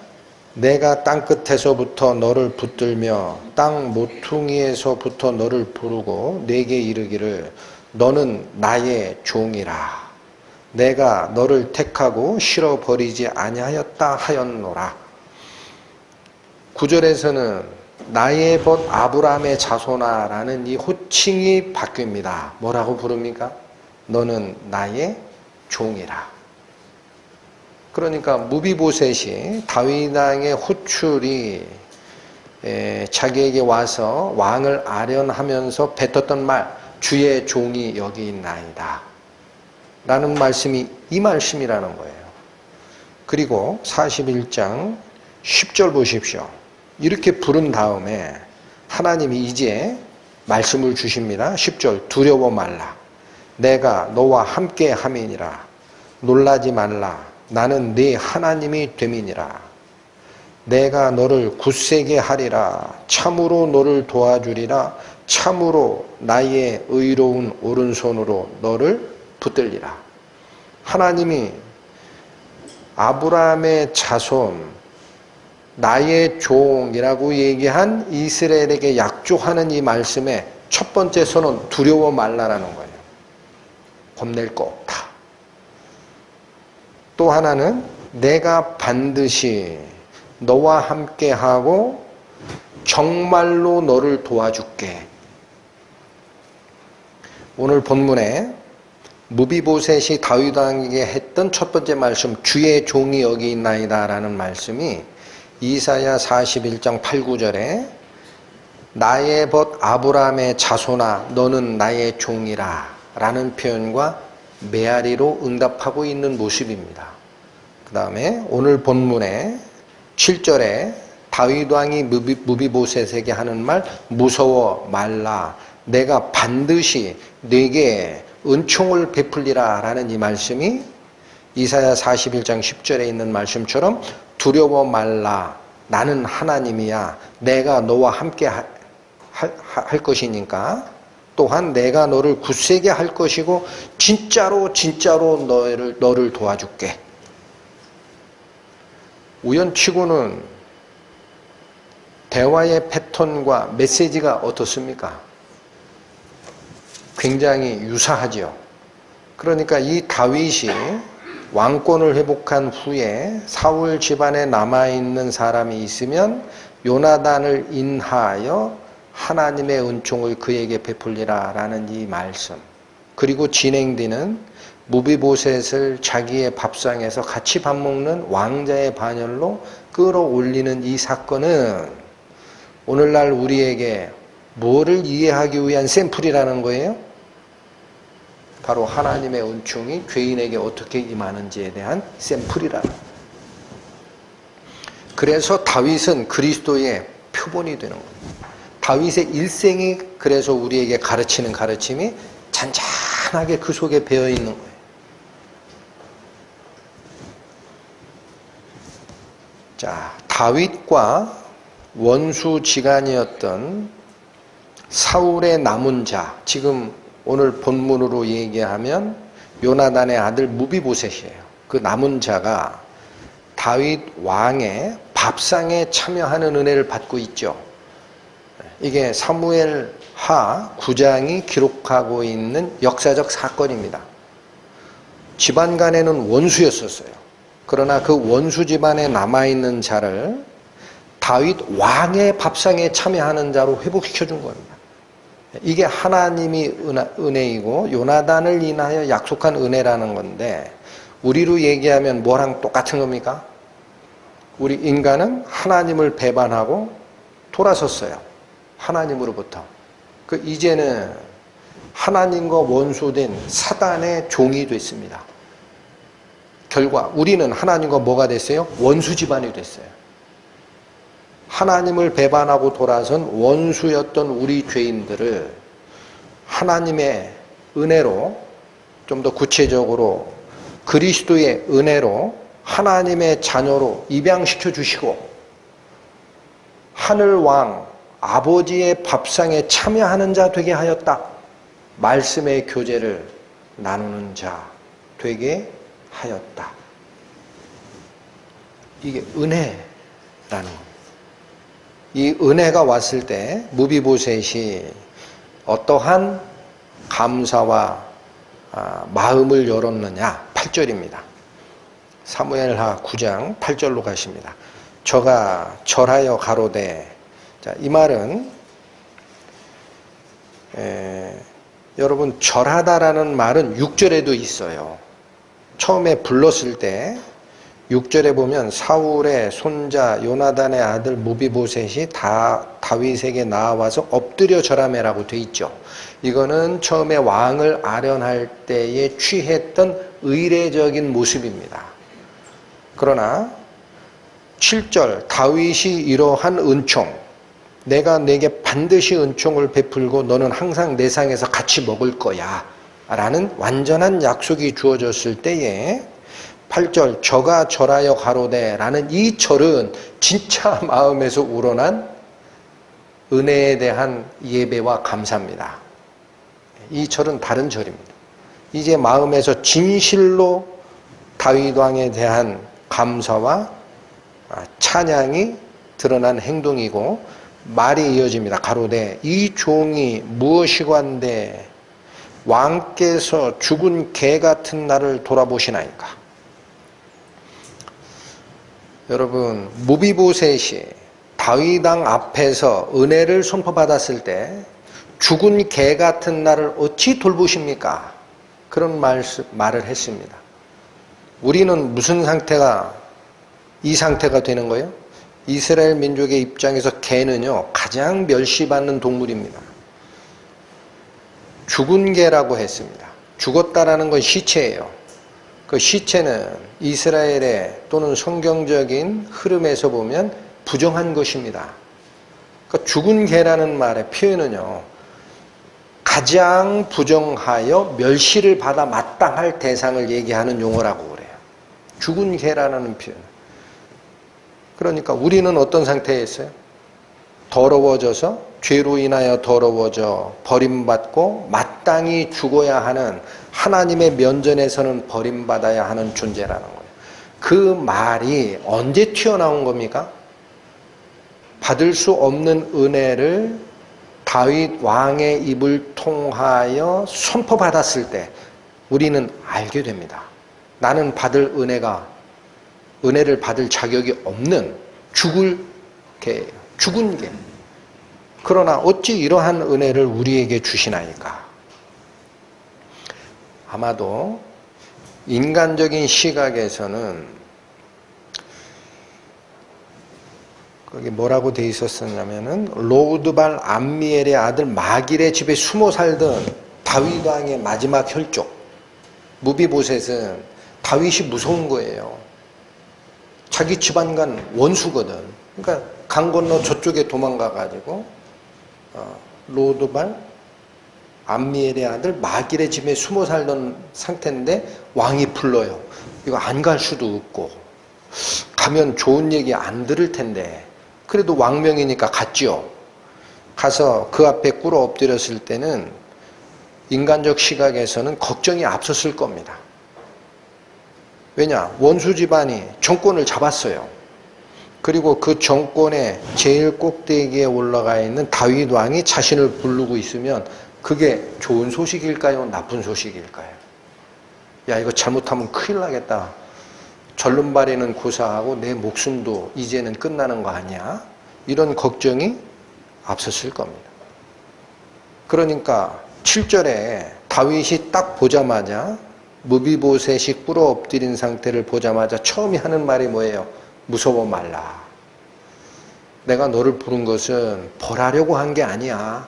Speaker 1: 내가 땅끝에서부터 너를 붙들며 땅 모퉁이에서부터 너를 부르고 내게 이르기를 너는 나의 종이라. 내가 너를 택하고 실어버리지 아니하였다 하였노라. 9절에서는 나의 벗 아브라함의 자손아 라는 이 호칭이 바뀝니다. 뭐라고 부릅니까? 너는 나의 종이라. 그러니까 무비보셋이 다윗 왕의 호출이 자기에게 와서 왕을 아련하면서 뱉었던 말, 주의 종이 여기 있나이다 라는 말씀이 이 말씀이라는 거예요. 그리고 41장 10절 보십시오. 이렇게 부른 다음에 하나님이 이제 말씀을 주십니다. 10절 두려워 말라. 내가 너와 함께 함이니라. 놀라지 말라. 나는 네 하나님이 됨이니라. 내가 너를 굳세게 하리라. 참으로 너를 도와주리라. 참으로 나의 의로운 오른손으로 너를 붙들리라. 하나님이 아브라함의 자손, 나의 종이라고 얘기한 이스라엘에게 약조하는 이 말씀의 첫 번째 선언, 두려워 말라라는 거예요. 겁낼 거 없다. 또 하나는 내가 반드시 너와 함께하고 정말로 너를 도와줄게. 오늘 본문에 무비보셋이 다윗 왕에게 했던 첫 번째 말씀, 주의 종이 여기 있나이다 라는 말씀이 이사야 41장 8, 9절에 나의 벗 아브라함의 자손아 너는 나의 종이라 라는 표현과 메아리로 응답하고 있는 모습입니다. 그 다음에 오늘 본문의 7절에 다윗 왕이 무비보셋에게 하는 말, 무서워 말라. 내가 반드시 네게 은총을 베풀리라 라는 이 말씀이 이사야 41장 10절에 있는 말씀처럼 두려워 말라. 나는 하나님이야. 내가 너와 함께 할 것이니까 또한 내가 너를 굳세게 할 것이고 진짜로 너를 도와줄게. 우연치고는 대화의 패턴과 메시지가 어떻습니까? 굉장히 유사하죠. 그러니까 이 다윗이 왕권을 회복한 후에 사울 집안에 남아있는 사람이 있으면 요나단을 인하여 하나님의 은총을 그에게 베풀리라 라는 이 말씀, 그리고 진행되는 무비보셋을 자기의 밥상에서 같이 밥 먹는 왕자의 반열로 끌어올리는 이 사건은 오늘날 우리에게 뭐를 이해하기 위한 샘플이라는 거예요? 바로 하나님의 은총이 죄인에게 어떻게 임하는지에 대한 샘플이라는 거예요. 그래서 다윗은 그리스도의 표본이 되는 거예요. 다윗의 일생이 그래서 우리에게 가르치는 가르침이 잔잔하게 그 속에 배어 있는 거예요. 자, 다윗과 원수지간이었던 사울의 남은 자, 지금 오늘 본문으로 얘기하면 요나단의 아들 무비보셋이에요. 그 남은 자가 다윗 왕의 밥상에 참여하는 은혜를 받고 있죠. 이게 사무엘하 9장이 기록하고 있는 역사적 사건입니다. 집안 간에는 원수였었어요. 그러나 그 원수 집안에 남아있는 자를 다윗 왕의 밥상에 참여하는 자로 회복시켜 준 겁니다. 이게 하나님이 은혜이고 요나단을 인하여 약속한 은혜라는 건데, 우리로 얘기하면 뭐랑 똑같은 겁니까? 우리 인간은 하나님을 배반하고 돌아섰어요. 하나님으로부터. 이제는 하나님과 원수된 사단의 종이 됐습니다. 결과 우리는 하나님과 뭐가 됐어요? 원수 집안이 됐어요. 하나님을 배반하고 돌아선 원수였던 우리 죄인들을 하나님의 은혜로, 좀 더 구체적으로 그리스도의 은혜로 하나님의 자녀로 입양시켜 주시고 하늘왕 아버지의 밥상에 참여하는 자 되게 하였다. 말씀의 교제를 나누는 자 되게 하였다. 이게 은혜라는 겁니다. 이 은혜가 왔을 때 무비보셋이 어떠한 감사와 마음을 열었느냐. 8절입니다. 사무엘하 9장 8절로 가십니다. 저가 절하여 가로되. 자, 이 말은 여러분 절하다라는 말은 6절에도 있어요. 처음에 불렀을 때 6절에 보면 사울의 손자 요나단의 아들 무비보셋이 다윗에게 나와서 엎드려 절하매라고 돼 있죠. 이거는 처음에 왕을 아련할 때에 취했던 의례적인 모습입니다. 그러나 7절 다윗이 이러한 은총, 내가 내게 반드시 은총을 베풀고 너는 항상 내 상에서 같이 먹을 거야 라는 완전한 약속이 주어졌을 때에 8절 저가 절하여 가로되 라는 이 절은 진짜 마음에서 우러난 은혜에 대한 예배와 감사입니다. 이 절은 다른 절입니다. 이제 마음에서 진실로 다윗 왕에 대한 감사와 찬양이 드러난 행동이고 말이 이어집니다. 가로되 이 종이 무엇이관데 왕께서 죽은 개 같은 나를 돌아보시나이까. 여러분 무비보셋이 다윗 왕 앞에서 은혜를 선포받았을 때 죽은 개 같은 나를 어찌 돌보십니까? 그런 말을 했습니다. 우리는 무슨 상태가 이 상태가 되는 거예요? 이스라엘 민족의 입장에서 개는요 가장 멸시받는 동물입니다. 죽은 개라고 했습니다. 죽었다라는 건 시체예요. 그 시체는 이스라엘의 또는 성경적인 흐름에서 보면 부정한 것입니다. 그 죽은 개라는 말의 표현은요 가장 부정하여 멸시를 받아 마땅할 대상을 얘기하는 용어라고 그래요. 죽은 개라는 표현. 그러니까 우리는 어떤 상태에 있어요? 더러워져서 죄로 인하여 더러워져 버림받고 마땅히 죽어야 하는 하나님의 면전에서는 버림받아야 하는 존재라는 거예요. 그 말이 언제 튀어나온 겁니까? 받을 수 없는 은혜를 다윗 왕의 입을 통하여 선포받았을 때 우리는 알게 됩니다. 나는 받을 은혜를 받을 자격이 없는 죽을 개예요. 죽은 개. 그러나 어찌 이러한 은혜를 우리에게 주시나이까? 아마도 인간적인 시각에서는 거기 뭐라고 돼 있었냐면은 로드발 암미엘의 아들 마길의 집에 숨어 살던 다윗 왕의 마지막 혈족 무비보셋은 다윗이 무서운 거예요. 자기 집안간 원수거든. 그러니까 강 건너 저쪽에 도망가 가지고 로드발 암미엘의 아들 마길의 집에 숨어 살던 상태인데 왕이 불러요. 이거 안 갈 수도 없고 가면 좋은 얘기 안 들을 텐데 그래도 왕명이니까 갔죠. 가서 그 앞에 꿇어 엎드렸을 때는 인간적 시각에서는 걱정이 앞섰을 겁니다. 왜냐? 원수 집안이 정권을 잡았어요. 그리고 그 정권의 제일 꼭대기에 올라가 있는 다윗 왕이 자신을 부르고 있으면 그게 좋은 소식일까요? 나쁜 소식일까요? 야, 이거 잘못하면 큰일 나겠다. 절름발이는 고사하고 내 목숨도 이제는 끝나는 거 아니야? 이런 걱정이 앞섰을 겁니다. 그러니까 7절에 다윗이 딱 보자마자 무비보셋이 꿇어 엎드린 상태를 보자마자 처음에 하는 말이 뭐예요? 무서워 말라. 내가 너를 부른 것은 벌하려고 한 게 아니야.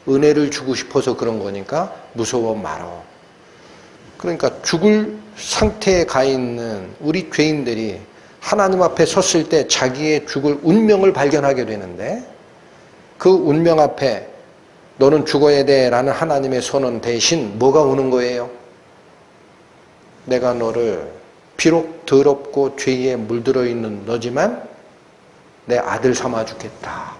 Speaker 1: 은혜를 주고 싶어서 그런 거니까 무서워 말어. 그러니까 죽을 상태에 가 있는 우리 죄인들이 하나님 앞에 섰을 때 자기의 죽을 운명을 발견하게 되는데, 그 운명 앞에 너는 죽어야 돼 라는 하나님의 선언 대신 뭐가 오는 거예요? 내가 너를 비록 더럽고 죄에 물들어 있는 너지만 내 아들 삼아 주겠다.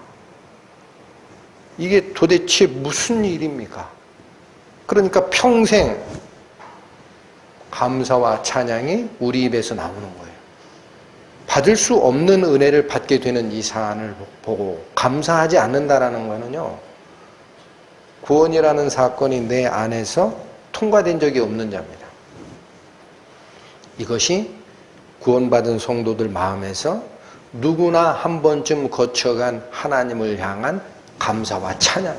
Speaker 1: 이게 도대체 무슨 일입니까? 그러니까 평생 감사와 찬양이 우리 입에서 나오는 거예요. 받을 수 없는 은혜를 받게 되는 이 사안을 보고 감사하지 않는다라는 거는요, 구원이라는 사건이 내 안에서 통과된 적이 없는 자입니다. 이것이 구원받은 성도들 마음에서 누구나 한 번쯤 거쳐간 하나님을 향한 감사와 찬양.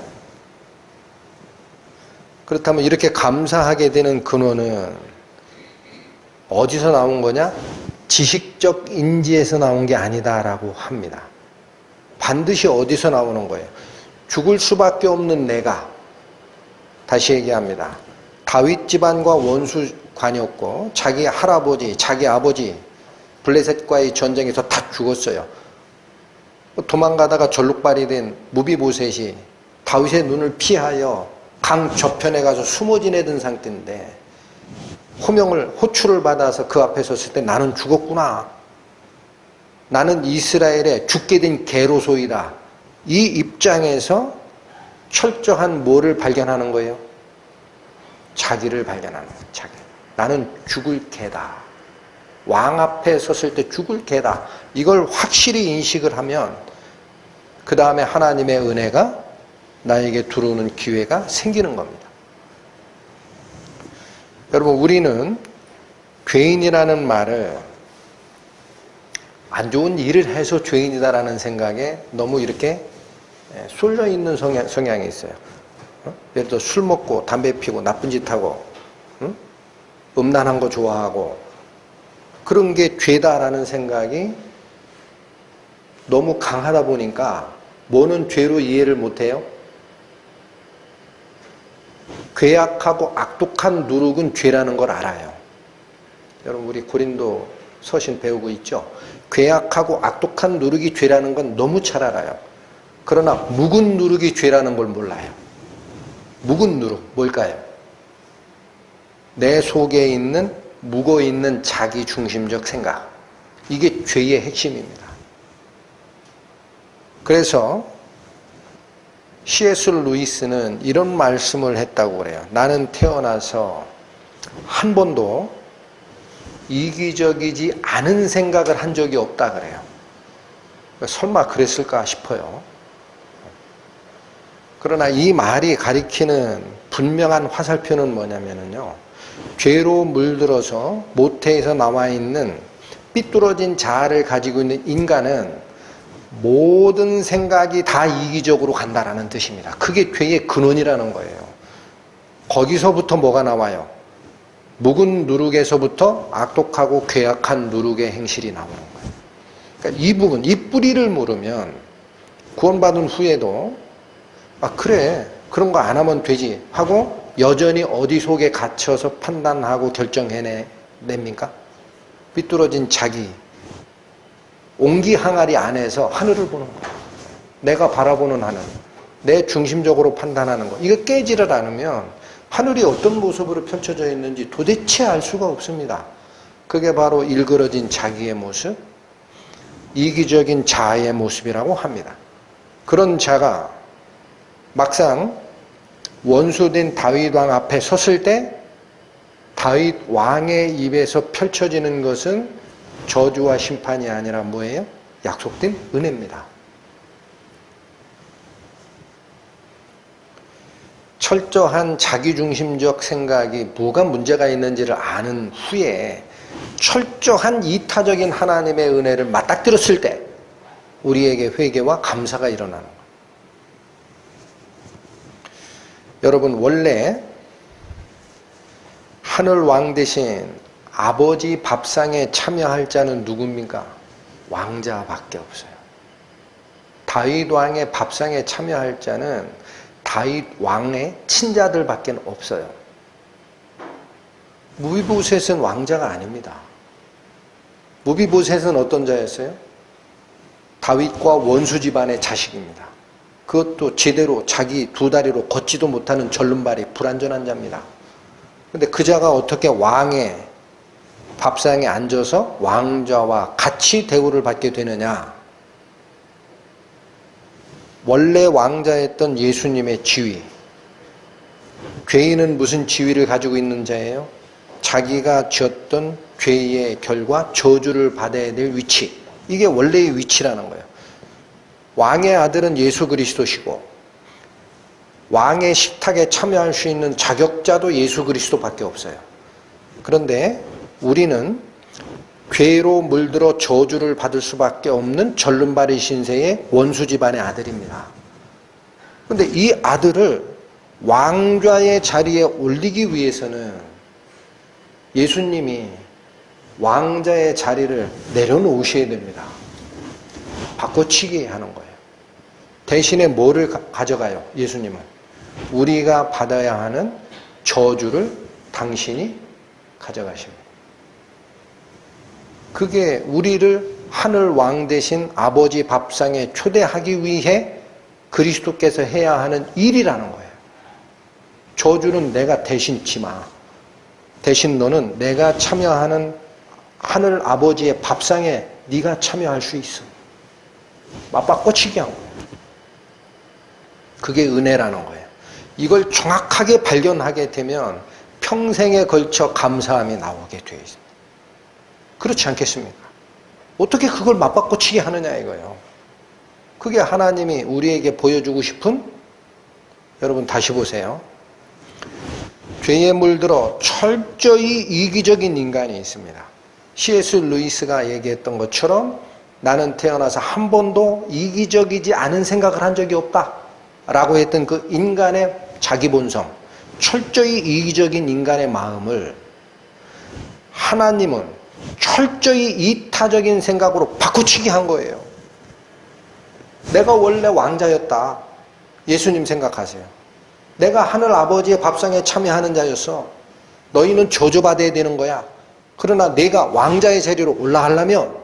Speaker 1: 그렇다면 이렇게 감사하게 되는 근원은 어디서 나온 거냐? 지식적 인지에서 나온 게 아니다라고 합니다. 반드시 어디서 나오는 거예요? 죽을 수밖에 없는 내가, 다시 얘기합니다. 다윗 집안과 원수관이었고 자기 할아버지, 자기 아버지 블레셋과의 전쟁에서 다 죽었어요. 도망가다가 절룩발이 된 무비보셋이 다윗의 눈을 피하여 강 저편에 가서 숨어 지내던 상태인데 호출을 받아서 그 앞에 섰을 때 나는 죽었구나. 나는 이스라엘에 죽게 된 개로소이다. 이 입장에서 철저한 뭐를 발견하는 거예요? 자기를 발견하는 거예요. 자기. 나는 죽을 개다. 왕 앞에 섰을 때 죽을 개다. 이걸 확실히 인식을 하면 그 다음에 하나님의 은혜가 나에게 들어오는 기회가 생기는 겁니다. 여러분, 우리는 죄인이라는 말을 안 좋은 일을 해서 죄인이다라는 생각에 너무 이렇게 쏠려 있는 성향이 있어요. 예를 들어 술 먹고 담배 피고 나쁜 짓 하고 음란한 거 좋아하고 그런 게 죄다라는 생각이 너무 강하다 보니까 뭐는 죄로 이해를 못해요? 괴악하고 악독한 누룩은 죄라는 걸 알아요. 여러분, 우리 고린도 서신 배우고 있죠? 괴악하고 악독한 누룩이 죄라는 건 너무 잘 알아요. 그러나 묵은 누룩이 죄라는 걸 몰라요. 묵은 누룩, 뭘까요? 내 속에 있는 묵어있는 자기중심적 생각. 이게 죄의 핵심입니다. 그래서 C.S. 루이스는 이런 말씀을 했다고 그래요. 나는 태어나서 한 번도 이기적이지 않은 생각을 한 적이 없다 그래요. 설마 그랬을까 싶어요. 그러나 이 말이 가리키는 분명한 화살표는 뭐냐면요. 죄로 물들어서 모태에서 나와 있는 삐뚤어진 자아를 가지고 있는 인간은 모든 생각이 다 이기적으로 간다라는 뜻입니다. 그게 죄의 근원이라는 거예요. 거기서부터 뭐가 나와요? 묵은 누룩에서부터 악독하고 괴악한 누룩의 행실이 나오는 거예요. 그러니까 이 부분, 이 뿌리를 모르면 구원받은 후에도 그래, 그런 거 안 하면 되지 하고 여전히 어디 속에 갇혀서 판단하고 결정해냅니까? 삐뚤어진 자기 옹기 항아리 안에서 하늘을 보는 거예요. 내가 바라보는 하늘, 내 중심적으로 판단하는 거. 이거 깨지를 않으면 하늘이 어떤 모습으로 펼쳐져 있는지 도대체 알 수가 없습니다. 그게 바로 일그러진 자기의 모습, 이기적인 자아의 모습이라고 합니다. 그런 자가 막상 원수된 다윗 왕 앞에 섰을 때 다윗 왕의 입에서 펼쳐지는 것은 저주와 심판이 아니라 뭐예요? 약속된 은혜입니다. 철저한 자기중심적 생각이 뭐가 문제가 있는지를 아는 후에 철저한 이타적인 하나님의 은혜를 맞닥뜨렸을 때 우리에게 회개와 감사가 일어나는 거예요. 여러분, 원래 하늘 왕 대신 아버지 밥상에 참여할 자는 누굽니까? 왕자밖에 없어요. 다윗 왕의 밥상에 참여할 자는 다윗 왕의 친자들밖에 없어요. 무비보셋은 왕자가 아닙니다. 무비보셋은 어떤 자였어요? 다윗과 원수 집안의 자식입니다. 그것도 제대로 자기 두 다리로 걷지도 못하는 절름발이 불완전한 자입니다. 근데 그 자가 어떻게 왕의 밥상에 앉아서 왕자와 같이 대우를 받게 되느냐? 원래 왕자였던 예수님의 지위. 죄인은 무슨 지위를 가지고 있는 자예요? 자기가 지었던 죄의 결과 저주를 받아야 될 위치. 이게 원래의 위치라는 거예요. 왕의 아들은 예수 그리스도시고 왕의 식탁에 참여할 수 있는 자격자도 예수 그리스도밖에 없어요. 그런데 우리는 죄로 물들어 저주를 받을 수밖에 없는 절름발이 신세의 원수 집안의 아들입니다. 그런데 이 아들을 왕좌의 자리에 올리기 위해서는 예수님이 왕자의 자리를 내려놓으셔야 됩니다. 바꿔치기 하는 거예요. 대신에 뭐를 가져가요? 예수님은 우리가 받아야 하는 저주를 당신이 가져가십니다. 그게 우리를 하늘 왕 대신 아버지 밥상에 초대하기 위해 그리스도께서 해야 하는 일이라는 거예요. 저주는 내가 대신 지마. 대신 너는 내가 참여하는 하늘 아버지의 밥상에 네가 참여할 수 있어. 맞바꿔치기 한 거예요. 그게 은혜라는 거예요. 이걸 정확하게 발견하게 되면 평생에 걸쳐 감사함이 나오게 되어 있습니다. 그렇지 않겠습니까? 어떻게 그걸 맞바꿔치기 하느냐 이거예요. 그게 하나님이 우리에게 보여주고 싶은, 여러분 다시 보세요. 죄에 물들어 철저히 이기적인 인간이 있습니다. C.S. 루이스가 얘기했던 것처럼 나는 태어나서 한 번도 이기적이지 않은 생각을 한 적이 없다 라고 했던 그 인간의 자기 본성, 철저히 이기적인 인간의 마음을 하나님은 철저히 이타적인 생각으로 바꾸치기 한 거예요. 내가 원래 왕자였다. 예수님 생각하세요. 내가 하늘 아버지의 밥상에 참여하는 자였어. 너희는 저주받아야 되는 거야. 그러나 내가 왕자의 자리로 올라가려면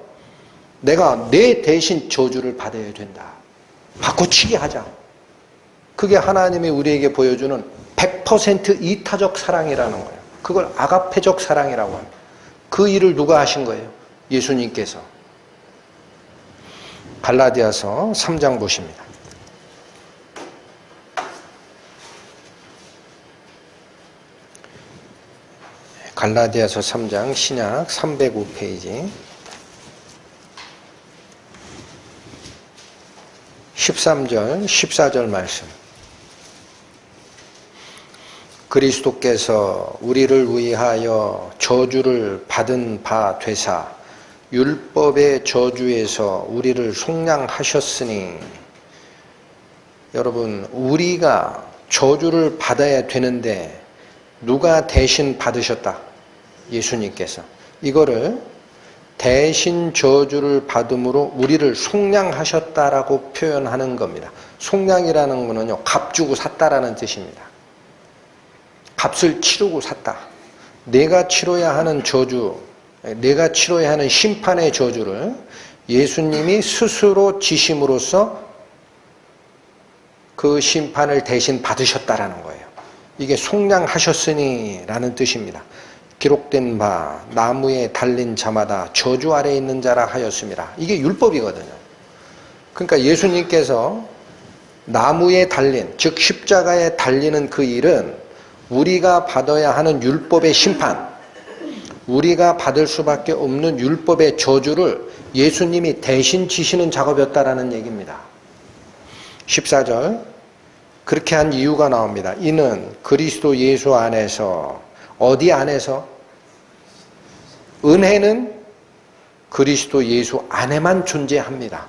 Speaker 1: 내가 내 대신 저주를 받아야 된다. 바꿔치기 하자. 그게 하나님이 우리에게 보여주는 100% 이타적 사랑이라는 거예요. 그걸 아가페적 사랑이라고 합니다. 그 일을 누가 하신 거예요? 예수님께서. 갈라디아서 3장 보십니다. 갈라디아서 3장 신약 305페이지 13절 14절 말씀. 그리스도께서 우리를 위하여 저주를 받은 바 되사 율법의 저주에서 우리를 속량하셨으니, 여러분 우리가 저주를 받아야 되는데 누가 대신 받으셨다? 예수님께서. 이거를 대신 저주를 받음으로 우리를 속량하셨다라고 표현하는 겁니다. 속량이라는 거는요, 값 주고 샀다라는 뜻입니다. 값을 치르고 샀다. 내가 치러야 하는 저주, 내가 치러야 하는 심판의 저주를 예수님이 스스로 지심으로써 그 심판을 대신 받으셨다라는 거예요. 이게 속량하셨으니 라는 뜻입니다. 기록된 바 나무에 달린 자마다 저주 아래에 있는 자라 하였습니다. 이게 율법이거든요. 그러니까 예수님께서 나무에 달린, 즉 십자가에 달리는 그 일은 우리가 받아야 하는 율법의 심판, 우리가 받을 수밖에 없는 율법의 저주를 예수님이 대신 지시는 작업이었다라는 얘기입니다. 14절, 그렇게 한 이유가 나옵니다. 이는 그리스도 예수 안에서, 어디 안에서? 은혜는 그리스도 예수 안에만 존재합니다.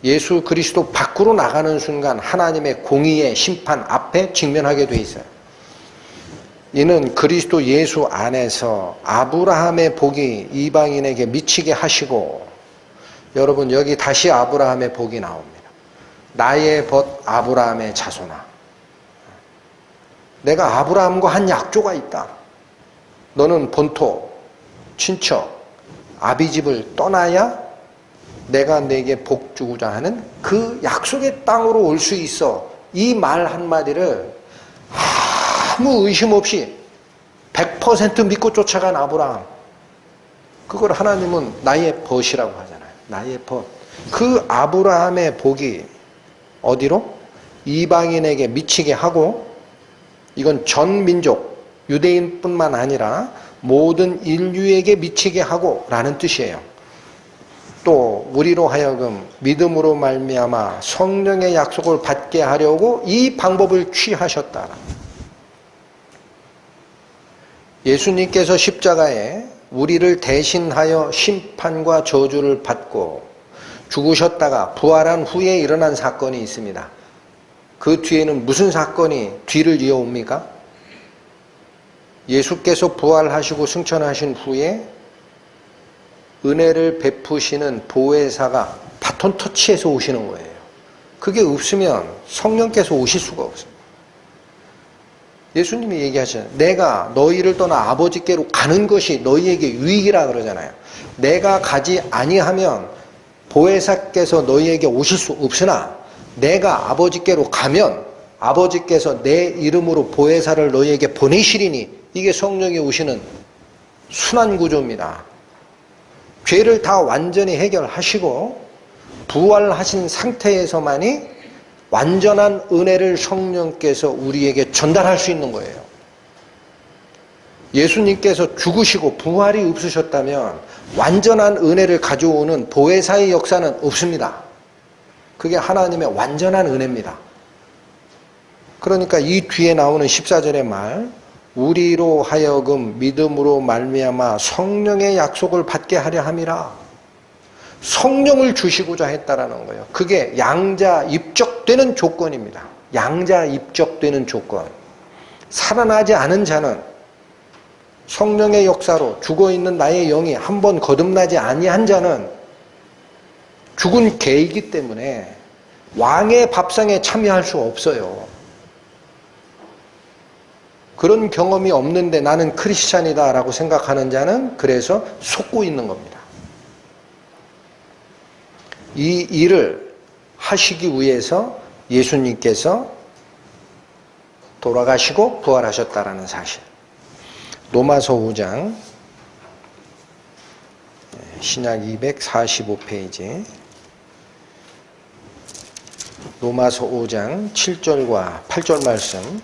Speaker 1: 예수 그리스도 밖으로 나가는 순간 하나님의 공의의 심판 앞에 직면하게 돼 있어요. 이는 그리스도 예수 안에서 아브라함의 복이 이방인에게 미치게 하시고, 여러분 여기 다시 아브라함의 복이 나옵니다. 나의 벗 아브라함의 자손아. 내가 아브라함과 한 약조가 있다. 너는 본토, 친척, 아비집을 떠나야 내가 내게 복 주고자 하는 그 약속의 땅으로 올 수 있어. 이 말 한마디를 아무 의심 없이 100% 믿고 쫓아간 아브라함. 그걸 하나님은 나의 벗이라고 하잖아요. 나의 벗. 그 아브라함의 복이 어디로? 이방인에게 미치게 하고, 이건 전 민족, 유대인뿐만 아니라 모든 인류에게 미치게 하고 라는 뜻이에요. 또 우리로 하여금 믿음으로 말미암아 성령의 약속을 받게 하려고 이 방법을 취하셨다. 예수님께서 십자가에 우리를 대신하여 심판과 저주를 받고 죽으셨다가 부활한 후에 일어난 사건이 있습니다. 그 뒤에는 무슨 사건이 뒤를 이어옵니까? 예수께서 부활하시고 승천하신 후에 은혜를 베푸시는 보혜사가 바톤 터치해서 오시는 거예요. 그게 없으면 성령께서 오실 수가 없습니다. 예수님이 얘기하시잖아요. 내가 너희를 떠나 아버지께로 가는 것이 너희에게 유익이라 그러잖아요. 내가 가지 아니하면 보혜사께서 너희에게 오실 수 없으나 내가 아버지께로 가면 아버지께서 내 이름으로 보혜사를 너희에게 보내시리니, 이게 성령이 오시는 순환 구조입니다. 죄를 다 완전히 해결하시고 부활하신 상태에서만이 완전한 은혜를 성령께서 우리에게 전달할 수 있는 거예요. 예수님께서 죽으시고 부활이 없으셨다면 완전한 은혜를 가져오는 보혜사의 역사는 없습니다. 그게 하나님의 완전한 은혜입니다. 그러니까 이 뒤에 나오는 14절의 말, 우리로 하여금 믿음으로 말미암아 성령의 약속을 받게 하려 함이라. 성령을 주시고자 했다라는 거예요. 그게 양자 입적되는 조건입니다. 양자 입적되는 조건. 살아나지 않은 자는, 성령의 역사로 죽어있는 나의 영이 한번 거듭나지 아니한 자는 죽은 개이기 때문에 왕의 밥상에 참여할 수 없어요. 그런 경험이 없는데 나는 크리스찬이다 라고 생각하는 자는 그래서 속고 있는 겁니다. 이 일을 하시기 위해서 예수님께서 돌아가시고 부활하셨다라는 사실. 로마서 5장 신약 245페이지 로마서 5장 7절과 8절 말씀.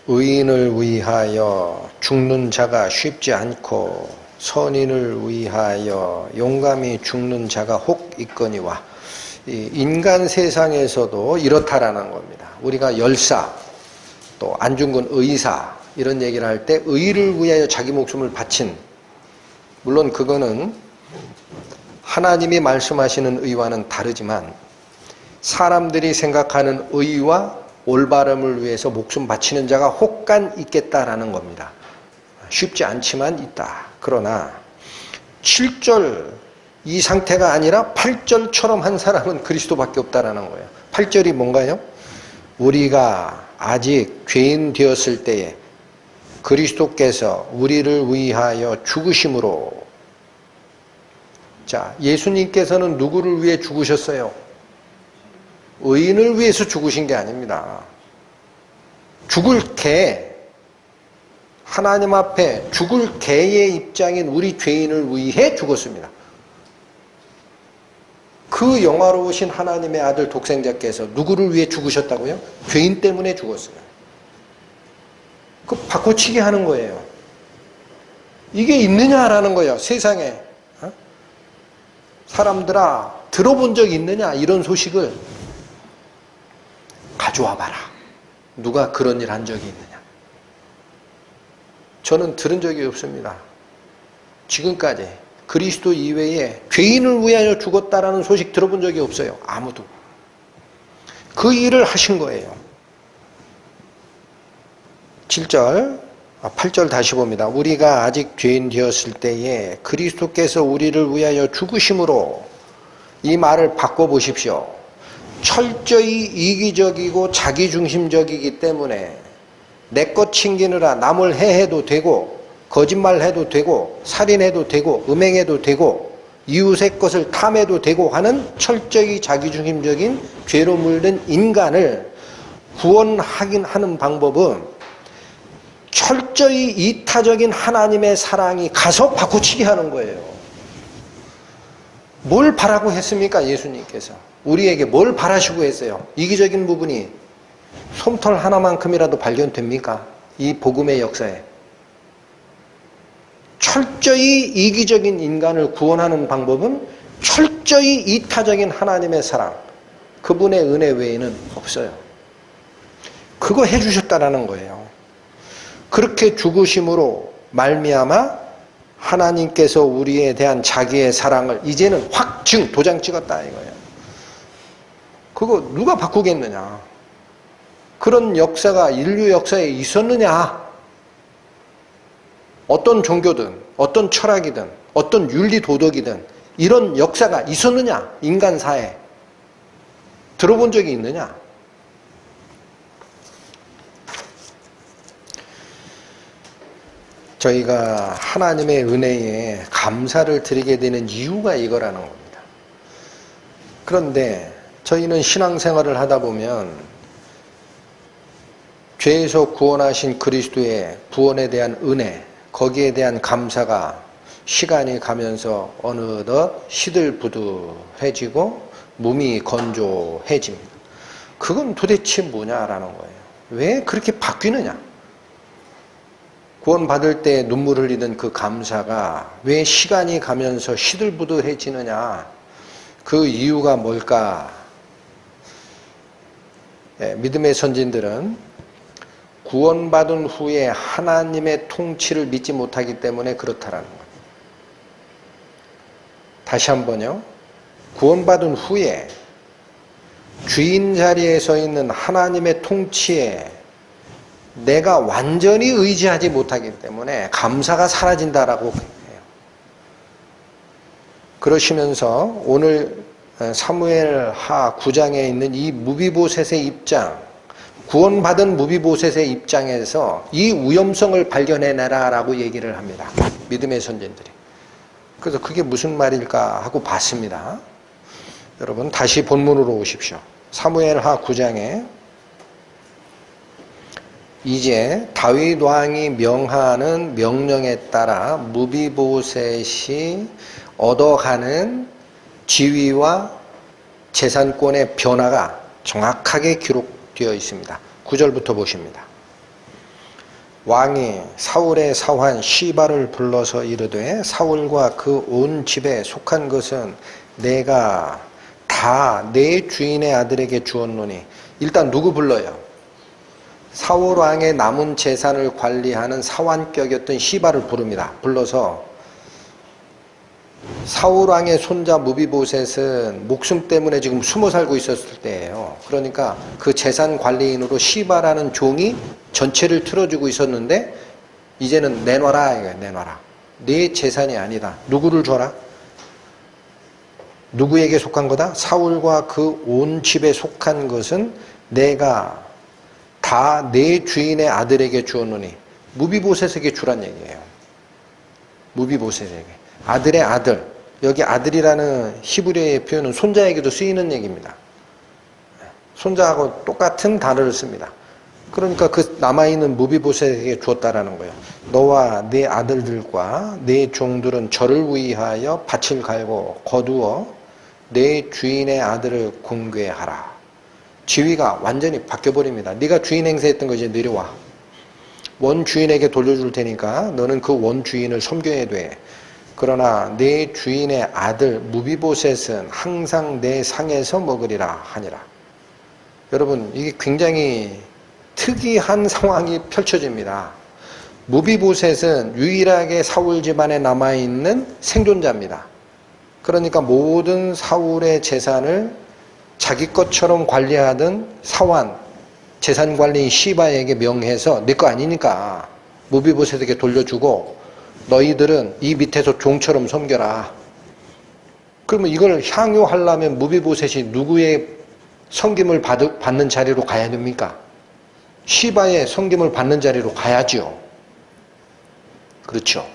Speaker 1: 의인을 위하여 죽는 자가 쉽지 않고 선인을 위하여 용감히 죽는 자가 혹 있거니와. 인간 세상에서도 이렇다라는 겁니다. 우리가 열사, 또 안중근 의사 이런 얘기를 할 때 의를 위하여 자기 목숨을 바친, 물론 그거는 하나님이 말씀하시는 의와는 다르지만 사람들이 생각하는 의와 올바름을 위해서 목숨 바치는 자가 혹간 있겠다라는 겁니다. 쉽지 않지만 있다. 그러나 7절 이 상태가 아니라 8절처럼 한 사람은 그리스도밖에 없다라는 거예요. 8절이 뭔가요? 우리가 아직 죄인 되었을 때에 그리스도께서 우리를 위하여 죽으심으로. 자, 예수님께서는 누구를 위해 죽으셨어요? 의인을 위해서 죽으신 게 아닙니다. 죽을 개, 하나님 앞에 죽을 개의 입장인 우리 죄인을 위해 죽었습니다. 그 영화로우신 하나님의 아들 독생자께서 누구를 위해 죽으셨다고요? 죄인 때문에 죽었어요. 그 바꿔치기 하는 거예요. 이게 있느냐라는 거예요. 세상에. 사람들아, 들어본 적 있느냐? 이런 소식을 가져와 봐라. 누가 그런 일 한 적이 있느냐? 저는 들은 적이 없습니다. 지금까지 그리스도 이외에 죄인을 위하여 죽었다라는 소식 들어본 적이 없어요. 아무도. 그 일을 하신 거예요. 8절 다시 봅니다. 우리가 아직 죄인 되었을 때에 그리스도께서 우리를 위하여 죽으심으로. 이 말을 바꿔보십시오. 철저히 이기적이고 자기중심적이기 때문에 내 것 챙기느라 남을 해해도 되고 거짓말해도 되고 살인해도 되고 음행해도 되고 이웃의 것을 탐해도 되고 하는 철저히 자기중심적인 죄로 물든 인간을 구원하는 방법은 철저히 이타적인 하나님의 사랑이 가서 바꾸치게 하는 거예요. 뭘 바라고 했습니까? 예수님께서 우리에게 뭘 바라시고 했어요? 이기적인 부분이 솜털 하나만큼이라도 발견됩니까? 이 복음의 역사에. 철저히 이기적인 인간을 구원하는 방법은 철저히 이타적인 하나님의 사랑, 그분의 은혜 외에는 없어요. 그거 해주셨다라는 거예요. 그렇게 죽으심으로 말미암아 하나님께서 우리에 대한 자기의 사랑을 이제는 확증, 도장 찍었다 이거예요. 그거 누가 바꾸겠느냐? 그런 역사가 인류 역사에 있었느냐? 어떤 종교든 어떤 철학이든 어떤 윤리 도덕이든 이런 역사가 있었느냐? 인간사에 들어본 적이 있느냐? 저희가 하나님의 은혜에 감사를 드리게 되는 이유가 이거라는 겁니다. 그런데 저희는 신앙생활을 하다 보면 죄에서 구원하신 그리스도의 구원에 대한 은혜, 거기에 대한 감사가 시간이 가면서 어느덧 시들부들해지고 몸이 건조해집니다. 그건 도대체 뭐냐라는 거예요. 왜 그렇게 바뀌느냐? 구원받을 때 눈물 흘리던 그 감사가 왜 시간이 가면서 시들부들해지느냐? 그 이유가 뭘까? 믿음의 선진들은 구원받은 후에 하나님의 통치를 믿지 못하기 때문에 그렇다라는 거예요. 다시 한번요. 구원받은 후에 주인 자리에 서 있는 하나님의 통치에 내가 완전히 의지하지 못하기 때문에 감사가 사라진다라고 해요. 그러시면서 오늘 사무엘하 9장에 있는 이 무비보셋의 입장, 구원받은 무비보셋의 입장에서 이 위험성을 발견해내라 라고 얘기를 합니다. 믿음의 선진들이. 그래서 그게 무슨 말일까 하고 봤습니다. 여러분 다시 본문으로 오십시오. 사무엘하 9장에 이제 다윗 왕이 명하는 명령에 따라 무비보셋이 얻어가는 지위와 재산권의 변화가 정확하게 기록되어 있습니다. 9절부터 보십니다. 왕이 사울의 사환 시바를 불러서 이르되 사울과 그 온 집에 속한 것은 내가 다 내 주인의 아들에게 주었노니. 일단 누구 불러요? 사울 왕의 남은 재산을 관리하는 사환격이었던 시바를 부릅니다. 불러서 사울 왕의 손자 무비보셋은 목숨 때문에 지금 숨어 살고 있었을 때예요. 그러니까 그 재산 관리인으로 시바라는 종이 전체를 틀어주고 있었는데 이제는 내놔라 이거예요. 내놔라. 네 재산이 아니다. 누구를 줘라? 누구에게 속한 거다? 사울과 그 온 집에 속한 것은 내가 다 내 주인의 아들에게 주었노니. 무비보셋에게 주란 얘기예요. 무비보셋에게. 아들의 아들. 여기 아들이라는 히브리어의 표현은 손자에게도 쓰이는 얘기입니다. 손자하고 똑같은 단어를 씁니다. 그러니까 그 남아있는 무비보셋에게 주었다라는 거예요. 너와 네 아들들과 네 종들은 저를 위하여 밭을 갈고 거두어 내 주인의 아들을 공개하라. 지위가 완전히 바뀌어버립니다. 네가 주인 행세했던 거 이제 내려와. 원 주인에게 돌려줄 테니까 너는 그 원 주인을 섬겨야 돼. 그러나 내 주인의 아들 무비보셋은 항상 내 상에서 먹으리라 하니라. 여러분 이게 굉장히 특이한 상황이 펼쳐집니다. 무비보셋은 유일하게 사울 집안에 남아있는 생존자입니다. 그러니까 모든 사울의 재산을 자기 것처럼 관리하던 사환, 재산관리인 시바에게 명해서 내 거 아니니까 무비보셋에게 돌려주고 너희들은 이 밑에서 종처럼 섬겨라. 그러면 이걸 향유하려면 무비보셋이 누구의 섬김을 받는 자리로 가야 됩니까? 시바의 섬김을 받는 자리로 가야죠. 그렇죠.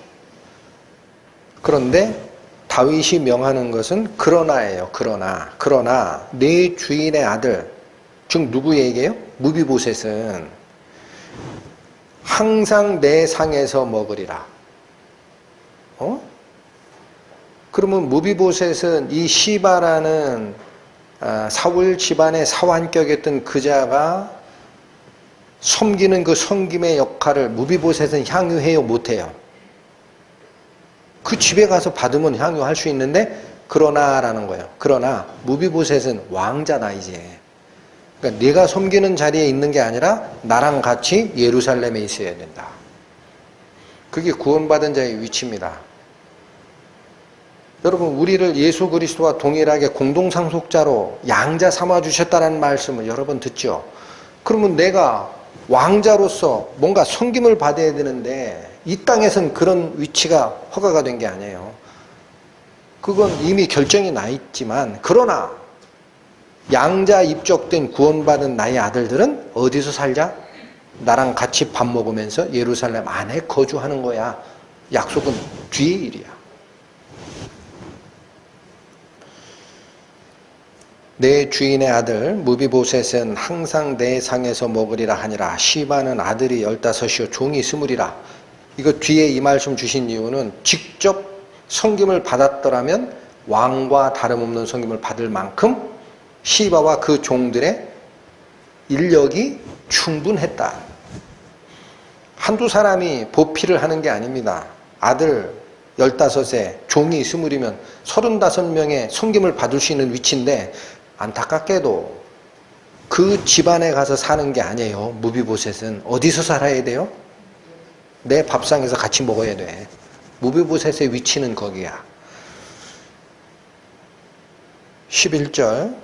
Speaker 1: 그런데 다윗이 명하는 것은 그러나예요. 그러나 내 주인의 아들, 즉 누구에게요? 무비보셋은 항상 내 상에서 먹으리라. 그러면 무비보셋은 이 시바라는 사울 집안의 사환격이었던 그자가 섬기는 그 섬김의 역할을 무비보셋은 향유해요, 못해요? 그 집에 가서 받으면 향유할 수 있는데 그러나라는 거예요. 그러나 무비보셋은 왕자다 이제. 그러니까 네가 섬기는 자리에 있는 게 아니라 나랑 같이 예루살렘에 있어야 된다. 그게 구원받은 자의 위치입니다. 여러분 우리를 예수 그리스도와 동일하게 공동상속자로 양자 삼아주셨다는 말씀을 여러 번 듣죠. 그러면 내가 왕자로서 뭔가 섬김을 받아야 되는데 이 땅에선 그런 위치가 허가가 된 게 아니에요. 그건 이미 결정이 나 있지만 그러나 양자 입적된 구원받은 나의 아들들은 어디서 살자? 나랑 같이 밥 먹으면서 예루살렘 안에 거주하는 거야. 약속은 뒤의 일이야. 내 주인의 아들 무비보셋은 항상 내 상에서 먹으리라 하니라. 시바는 아들이 15이요 종이 20이라. 이거 뒤에 이 말씀 주신 이유는 직접 섬김을 받았더라면 왕과 다름없는 섬김을 받을 만큼 시바와 그 종들의 인력이 충분했다. 한두 사람이 보필을 하는 게 아닙니다. 아들 15에 종이 20이면 35명의 섬김을 받을 수 있는 위치인데 안타깝게도 그 집안에 가서 사는 게 아니에요. 무비보셋은 어디서 살아야 돼요? 내 밥상에서 같이 먹어야 돼. 무비보셋의 위치는 거기야. 11절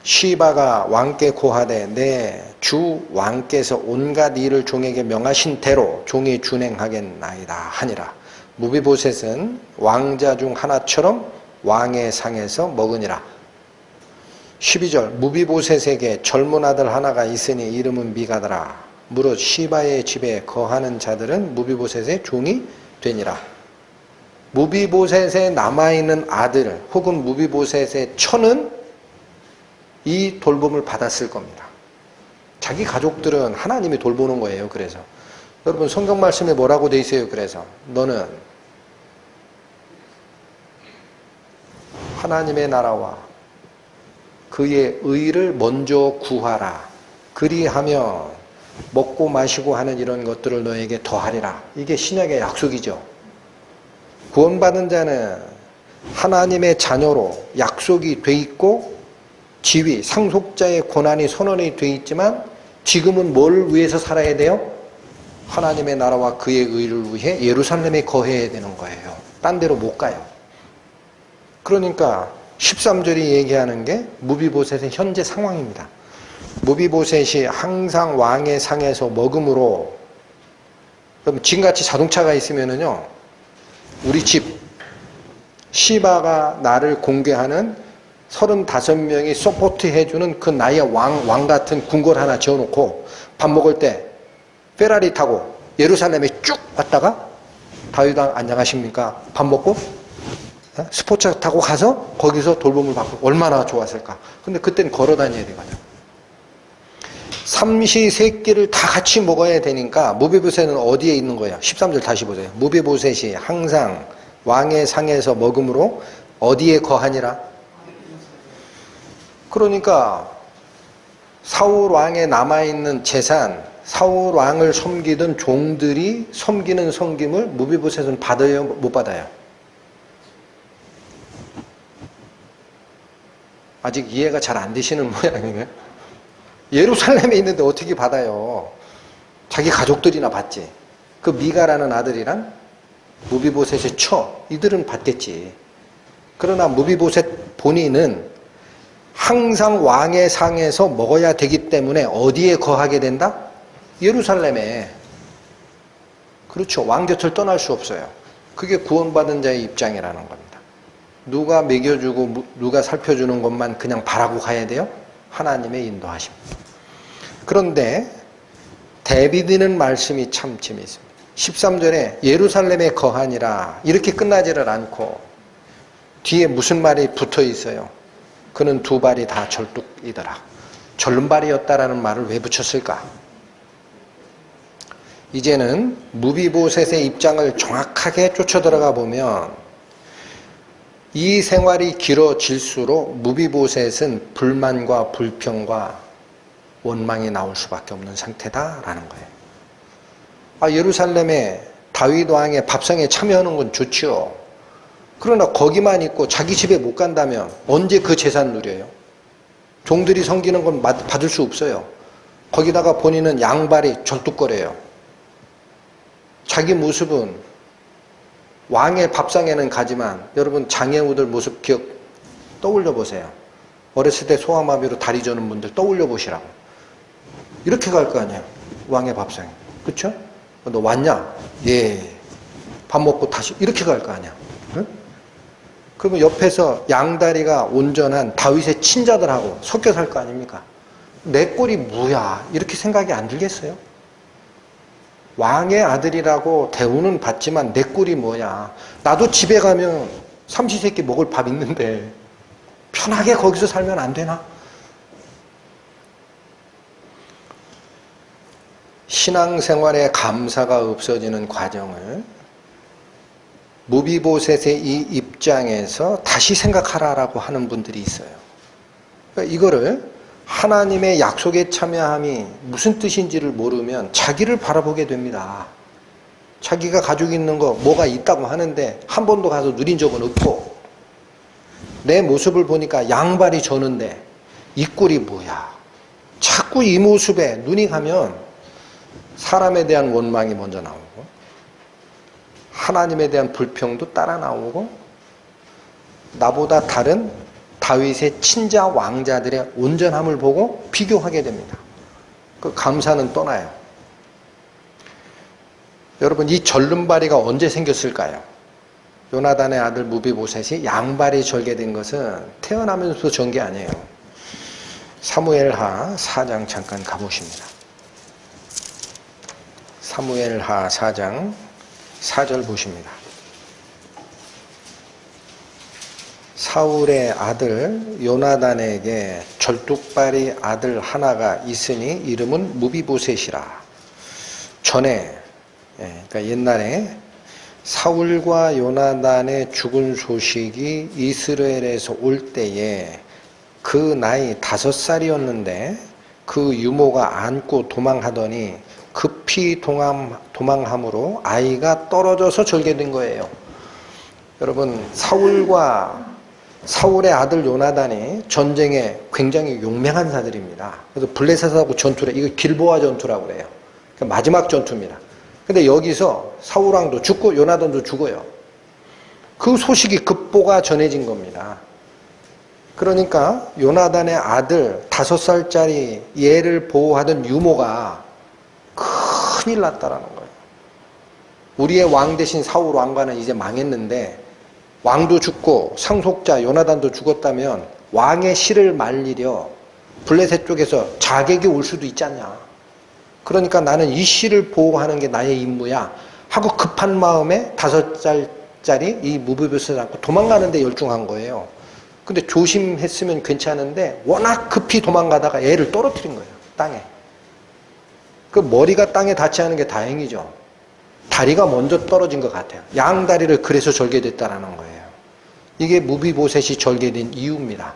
Speaker 1: 시바가 왕께 고하되 내 주 왕께서 온갖 일을 종에게 명하신 대로 종이 준행하겠나이다 하니라. 무비보셋은 왕자 중 하나처럼 왕의 상에서 먹으니라. 12절 무비보셋에게 젊은 아들 하나가 있으니 이름은 미가더라. 무릇 시바의 집에 거하는 자들은 무비보셋의 종이 되니라. 무비보셋에 남아있는 아들 혹은 무비보셋의 처는 이 돌봄을 받았을 겁니다. 자기 가족들은 하나님이 돌보는 거예요. 그래서 여러분 성경 말씀에 뭐라고 돼 있어요? 그래서 너는 하나님의 나라와 그의 의를 먼저 구하라. 그리하면 먹고 마시고 하는 이런 것들을 너에게 더하리라. 이게 신약의 약속이죠. 구원받은 자는 하나님의 자녀로 약속이 돼 있고 지위, 상속자의 권한이 선언이 돼 있지만 지금은 뭘 위해서 살아야 돼요? 하나님의 나라와 그의 의를 위해 예루살렘에 거해야 되는 거예요. 딴 데로 못 가요. 그러니까 13절이 얘기하는 게 무비보셋의 현재 상황입니다. 무비보셋이 항상 왕의 상에서 먹음으로, 그럼 지금같이 자동차가 있으면은요, 우리 집 시바가 나를 공개하는 35명이 서포트 해주는 그 나의 왕 같은 궁궐 하나 지어놓고 밥 먹을 때 페라리 타고 예루살렘에 쭉 왔다가 다윗왕 안녕하십니까? 밥 먹고 스포츠 타고 가서 거기서 돌봄을 받고 얼마나 좋았을까. 근데 그때는 걸어 다녀야 되거든요. 삼시세끼를 다 같이 먹어야 되니까 무비보셋은 어디에 있는 거예요? 13절 다시 보세요. 무비보셋이 항상 왕의 상에서 먹음으로 어디에 거하니라? 그러니까 사울 왕에 남아있는 재산, 사울 왕을 섬기던 종들이 섬기는 섬김을 무비보셋은 받아요? 못 받아요? 아직 이해가 잘 안 되시는 모양이에요. 예루살렘에 있는데 어떻게 받아요? 자기 가족들이나 받지. 그 미가라는 아들이랑 무비보셋의 처, 이들은 받겠지. 그러나 무비보셋 본인은 항상 왕의 상에서 먹어야 되기 때문에 어디에 거하게 된다? 예루살렘에. 그렇죠. 왕 곁을 떠날 수 없어요. 그게 구원받은 자의 입장이라는 겁니다. 누가 먹여주고 누가 살펴주는 것만 그냥 바라고 가야 돼요? 하나님의 인도하십니다. 그런데 대비되는 말씀이 참 재미있습니다. 13절에 예루살렘에 거하니라 이렇게 끝나지를 않고 뒤에 무슨 말이 붙어 있어요? 그는 두 발이 다 절뚝이더라. 절름발이었다라는 말을 왜 붙였을까? 이제는 무비보셋의 입장을 정확하게 쫓아 들어가 보면 이 생활이 길어질수록 무비보셋은 불만과 불평과 원망이 나올 수밖에 없는 상태다라는 거예요. 예루살렘에 다윗 왕의 밥상에 참여하는 건 좋죠. 그러나 거기만 있고 자기 집에 못 간다면 언제 그 재산 누려요? 종들이 섬기는 건 받을 수 없어요. 거기다가 본인은 양발이 절뚝거려요. 자기 모습은 왕의 밥상에는 가지만 여러분 장애우들 모습 떠올려 보세요. 어렸을 때 소아마비로 다리 저는 분들 떠올려 보시라고. 이렇게 갈 거 아니에요. 왕의 밥상에. 그렇죠? 너 왔냐? 예. 밥 먹고 다시 이렇게 갈 거 아니야. 응? 그러면 옆에서 양다리가 온전한 다윗의 친자들하고 섞여 살 거 아닙니까? 내 꼴이 뭐야? 이렇게 생각이 안 들겠어요? 왕의 아들이라고 대우는 받지만 내 꼴이 뭐야? 나도 집에 가면 삼시세끼 먹을 밥 있는데 편하게 거기서 살면 안 되나? 신앙생활에 감사가 없어지는 과정을 무비보셋의 이 입장에서 다시 생각하라라고 하는 분들이 있어요. 그러니까 이거를 하나님의 약속에 참여함이 무슨 뜻인지를 모르면 자기를 바라보게 됩니다. 자기가 가지고 있는 거 뭐가 있다고 하는데 한 번도 가서 누린 적은 없고 내 모습을 보니까 양발이 저는데 이 꼴이 뭐야. 자꾸 이 모습에 눈이 가면 사람에 대한 원망이 먼저 나오고 하나님에 대한 불평도 따라 나오고 나보다 다른 다윗의 친자 왕자들의 온전함을 보고 비교하게 됩니다. 그 감사는 떠나요. 여러분 이 절름발이가 언제 생겼을까요? 요나단의 아들 무비보셋이 양발이 절게 된 것은 태어나면서 전 게 아니에요. 사무엘하 4장 잠깐 가보십니다. 사무엘하 4장 4절 보십니다. 사울의 아들 요나단에게 절뚝발이 아들 하나가 있으니 이름은 무비보셋이라. 전에 그러니까 옛날에 사울과 요나단의 죽은 소식이 이스라엘에서 올 때에 그 나이 5살이었는데 그 유모가 안고 도망하더니 급히 도망함으로 아이가 떨어져서 절게 된 거예요. 여러분 사울의 아들 요나단이 전쟁에 굉장히 용맹한 사들입니다. 그래서 블레셋하고 전투를 이거 길보아 전투라고 그래요. 그러니까 마지막 전투입니다. 근데 여기서 사울왕도 죽고 요나단도 죽어요. 그 소식이 급보가 전해진 겁니다. 그러니까 요나단의 아들 5살짜리 얘를 보호하던 유모가 큰일 났다라는 거예요. 우리의 왕 대신 사울 왕과는 이제 망했는데 왕도 죽고 상속자 요나단도 죽었다면 왕의 실을 말리려 블레셋 쪽에서 자객이 올 수도 있지 않냐. 그러니까 나는 이 실을 보호하는 게 나의 임무야 하고 급한 마음에 5살짜리 이 무비보셋을 안고 도망가는 데 열중한 거예요. 근데 조심했으면 괜찮은데 워낙 급히 도망가다가 애를 떨어뜨린 거예요. 땅에. 그 머리가 땅에 닿지 않은 게 다행이죠. 다리가 먼저 떨어진 것 같아요. 양다리를 그래서 절게 됐다라는 거예요. 이게 무비보셋이 절게 된 이유입니다.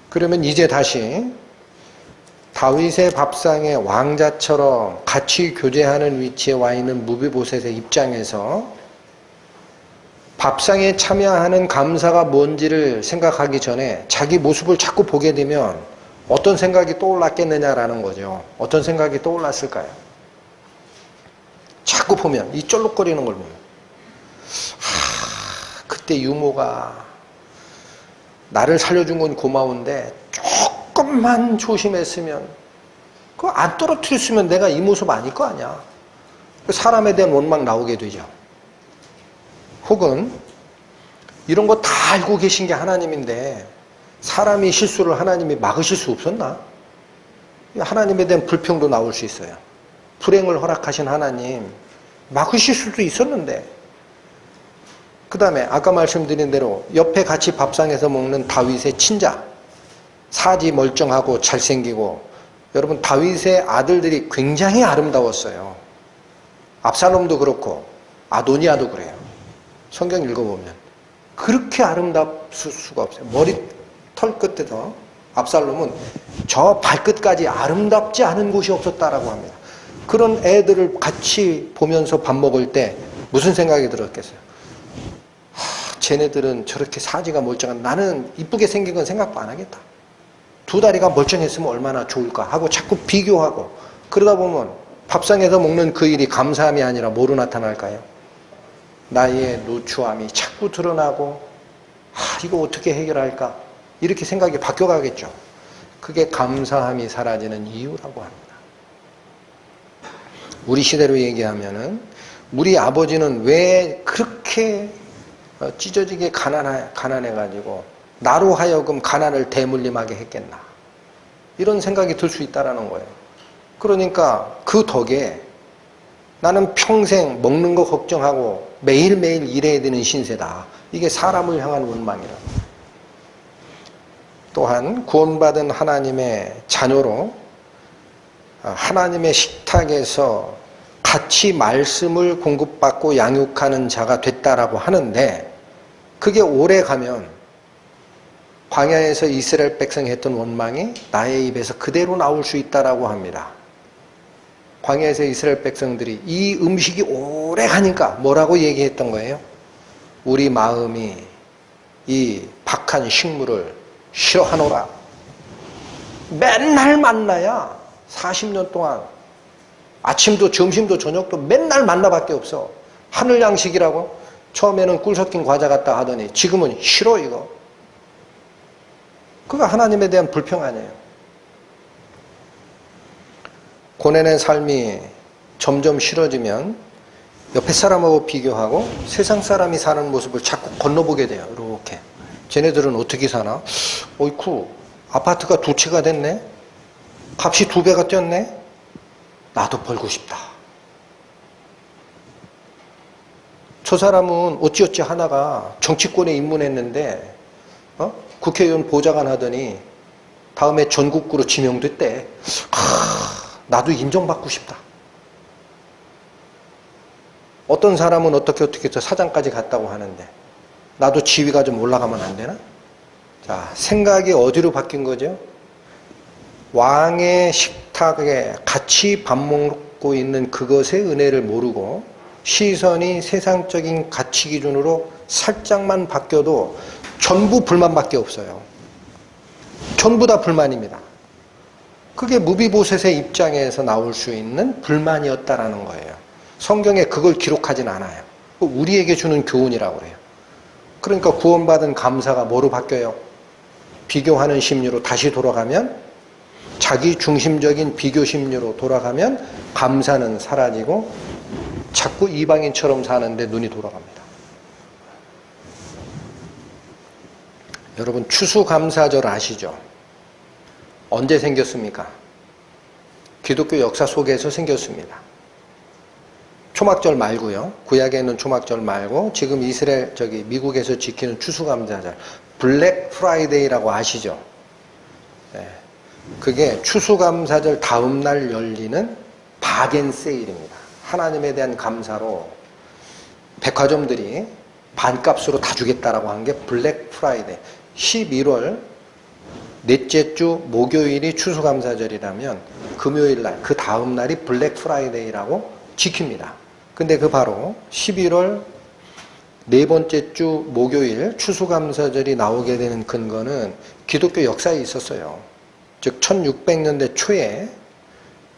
Speaker 1: 그러면 이제 다시 다윗의 밥상에 왕자처럼 같이 교제하는 위치에 와 있는 무비보셋의 입장에서 밥상에 참여하는 감사가 뭔지를 생각하기 전에 자기 모습을 자꾸 보게 되면 어떤 생각이 떠올랐겠느냐라는 거죠. 어떤 생각이 떠올랐을까요? 자꾸 보면 이 쩔룩거리는 걸 보면 그때 유모가 나를 살려준 건 고마운데 조금만 조심했으면 그거 안 떨어뜨렸으면 내가 이 모습 아닐 거 아니야. 사람에 대한 원망 나오게 되죠. 혹은 이런 거 다 알고 계신 게 하나님인데 사람이 실수를 하나님이 막으실 수 없었나? 하나님에 대한 불평도 나올 수 있어요. 불행을 허락하신 하나님 막으실 수도 있었는데, 그 다음에 아까 말씀드린 대로 옆에 같이 밥상에서 먹는 다윗의 친자, 사지 멀쩡하고 잘생기고, 여러분 다윗의 아들들이 굉장히 아름다웠어요. 압살롬도 그렇고 아도니아도 그래요. 성경 읽어보면 그렇게 아름다울 수가 없어요. 머리 털 끝에서 압살롬은 저 발끝까지 아름답지 않은 곳이 없었다라고 합니다. 그런 애들을 같이 보면서 밥 먹을 때 무슨 생각이 들었겠어요? 쟤네들은 저렇게 사지가 멀쩡한, 나는 이쁘게 생긴 건 생각도 안 하겠다. 두 다리가 멀쩡했으면 얼마나 좋을까 하고 자꾸 비교하고, 그러다 보면 밥상에서 먹는 그 일이 감사함이 아니라 뭐로 나타날까요? 나의 누추함이 자꾸 드러나고, 이거 어떻게 해결할까? 이렇게 생각이 바뀌어가겠죠. 그게 감사함이 사라지는 이유라고 합니다. 우리 시대로 얘기하면은 우리 아버지는 왜 그렇게 찢어지게 가난해가지고 나로 하여금 가난을 대물림하게 했겠나, 이런 생각이 들 수 있다는 거예요. 그러니까 그 덕에 나는 평생 먹는 거 걱정하고 매일매일 일해야 되는 신세다. 이게 사람을 향한 원망이라. 또한 구원받은 하나님의 자녀로 하나님의 식탁에서 같이 말씀을 공급받고 양육하는 자가 됐다라고 하는데, 그게 오래 가면 광야에서 이스라엘 백성이 했던 원망이 나의 입에서 그대로 나올 수 있다라고 합니다. 광야에서 이스라엘 백성들이 이 음식이 오래 가니까 뭐라고 얘기했던 거예요? 우리 마음이 이 박한 식물을 싫어하노라. 맨날 만나야 40년 동안 아침도 점심도 저녁도 맨날 만나밖에 없어. 하늘 양식이라고 처음에는 꿀 섞인 과자 같다 하더니 지금은 싫어 이거. 그거 하나님에 대한 불평 아니에요. 고뇌의 삶이 점점 싫어지면 옆에 사람하고 비교하고 세상 사람이 사는 모습을 자꾸 건너보게 돼요. 이렇게. 쟤네들은 어떻게 사나? 어이쿠, 아파트가 2채가 됐네? 값이 2배가 뛰었네? 나도 벌고 싶다. 저 사람은 어찌어찌 하다가 정치권에 입문했는데 국회의원 보좌관 하더니 다음에 전국구로 지명됐대. 나도 인정받고 싶다. 어떤 사람은 어떻게 해서 사장까지 갔다고 하는데 나도 지위가 좀 올라가면 안 되나? 자, 생각이 어디로 바뀐 거죠? 왕의 식탁에 같이 밥 먹고 있는 그것의 은혜를 모르고 시선이 세상적인 가치 기준으로 살짝만 바뀌어도 전부 불만밖에 없어요. 전부 다 불만입니다. 그게 무비보셋의 입장에서 나올 수 있는 불만이었다라는 거예요. 성경에 그걸 기록하진 않아요. 우리에게 주는 교훈이라고 그래요. 그러니까 구원받은 감사가 뭐로 바뀌어요? 비교하는 심리로 다시 돌아가면, 자기 중심적인 비교 심리로 돌아가면 감사는 사라지고 자꾸 이방인처럼 사는데 눈이 돌아갑니다. 여러분, 추수감사절 아시죠? 언제 생겼습니까? 기독교 역사 속에서 생겼습니다. 초막절 말고요. 구약에 있는 초막절 말고 지금 미국에서 지키는 추수감사절, 블랙 프라이데이라고 아시죠? 네. 그게 추수감사절 다음 날 열리는 바겐 세일입니다. 하나님에 대한 감사로 백화점들이 반값으로 다 주겠다라고 한 게 블랙 프라이데이. 11월 넷째 주 목요일이 추수감사절이라면 금요일 날, 그 다음 날이 블랙 프라이데이라고 지킵니다. 근데 그 바로 11월 네 번째 주 목요일 추수감사절이 나오게 되는 근거는 기독교 역사에 있었어요. 즉 1600년대 초에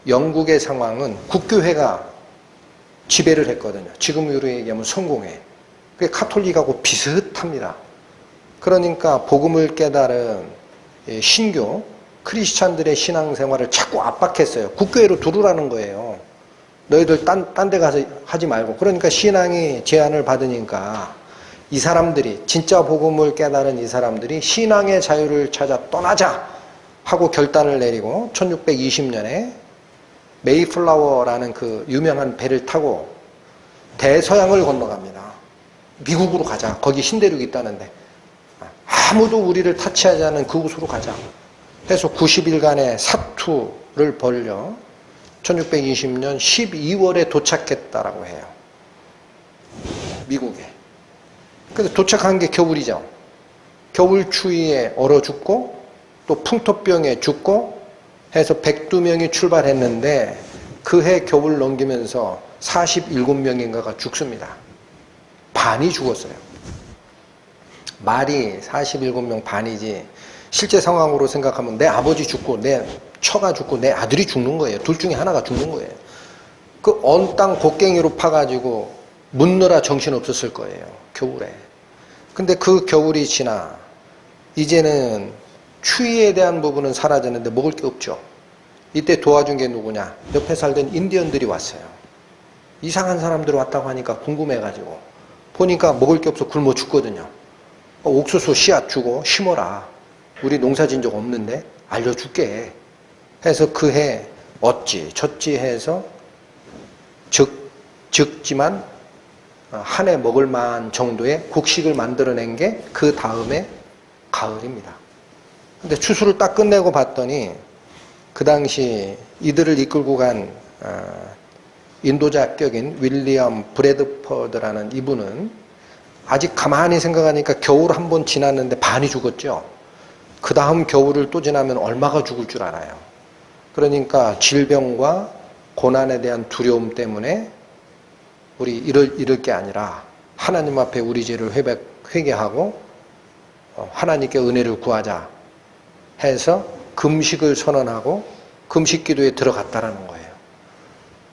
Speaker 1: 영국의 상황은 국교회가 지배를 했거든요. 지금으로 얘기하면 성공회. 그게 카톨릭하고 비슷합니다. 그러니까 복음을 깨달은 신교 크리스찬들의 신앙생활을 자꾸 압박했어요. 국교회로 들어오라는 거예요. 너희들 딴 데 가서 하지 말고. 그러니까 신앙이 제한을 받으니까 이 사람들이 진짜 복음을 깨달은 이 사람들이 신앙의 자유를 찾아 떠나자 하고 결단을 내리고 1620년에 메이플라워라는 그 유명한 배를 타고 대서양을 건너갑니다. 미국으로 가자. 거기 신대륙이 있다는데 아무도 우리를 타치하지 않은 그곳으로 가자 해서 90일간의 사투를 벌여 1620년 12월에 도착했다라고 해요. 미국에. 근데 도착한 게 겨울이죠. 겨울 추위에 얼어 죽고 또 풍토병에 죽고 해서 102명이 출발했는데 그 해 겨울 넘기면서 47명인가가 죽습니다. 반이 죽었어요. 말이 47명 반이지 실제 상황으로 생각하면 내 아버지 죽고 내 처가 죽고 내 아들이 죽는 거예요. 둘 중에 하나가 죽는 거예요. 그 언 땅 곡괭이로 파가지고 묻느라 정신 없었을 거예요. 겨울에. 근데 그 겨울이 지나 이제는 추위에 대한 부분은 사라졌는데 먹을 게 없죠. 이때 도와준 게 누구냐? 옆에 살던 인디언들이 왔어요. 이상한 사람들 왔다고 하니까 궁금해가지고 보니까 먹을 게 없어 굶어 죽거든요. 옥수수 씨앗 주고 심어라. 우리 농사 진 적 없는데 알려줄게. 해서 그 해 얻지 졌지 해서 적지만 한 해 먹을 만한 정도의 곡식을 만들어낸 게 그 다음에 가을입니다. 근데 추수를 딱 끝내고 봤더니 그 당시 이들을 이끌고 간 인도자격인 윌리엄 브래드퍼드라는 이분은 아직 가만히 생각하니까 겨울 한 번 지났는데 반이 죽었죠. 그 다음 겨울을 또 지나면 얼마가 죽을 줄 알아요. 그러니까 질병과 고난에 대한 두려움 때문에 우리 이럴 게 아니라 하나님 앞에 우리 죄를 회개하고 하나님께 은혜를 구하자 해서 금식을 선언하고 금식 기도에 들어갔다라는 거예요.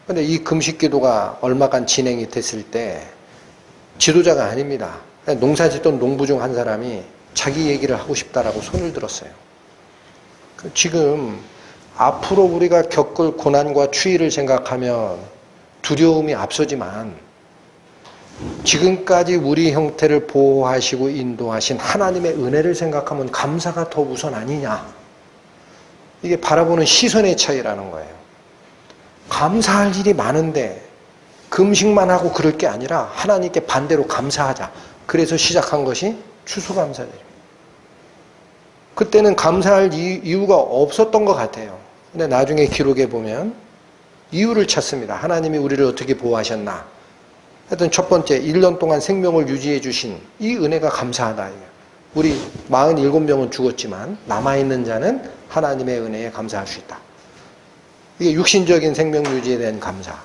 Speaker 1: 그런데 이 금식 기도가 얼마간 진행이 됐을 때 지도자가 아닙니다. 농사 짓던 농부 중 한 사람이 자기 얘기를 하고 싶다라고 손을 들었어요. 지금 앞으로 우리가 겪을 고난과 추위를 생각하면 두려움이 앞서지만 지금까지 우리 형태를 보호하시고 인도하신 하나님의 은혜를 생각하면 감사가 더 우선 아니냐. 이게 바라보는 시선의 차이라는 거예요. 감사할 일이 많은데 금식만 하고 그럴 게 아니라 하나님께 반대로 감사하자. 그래서 시작한 것이 추수감사절입니다. 그때는 감사할 이유가 없었던 것 같아요. 근데 나중에 기록에 보면 이유를 찾습니다. 하나님이 우리를 어떻게 보호하셨나. 하여튼 첫 번째 1년 동안 생명을 유지해 주신 이 은혜가 감사하다. 우리 47명은 죽었지만 남아있는 자는 하나님의 은혜에 감사할 수 있다. 이게 육신적인 생명 유지에 대한 감사.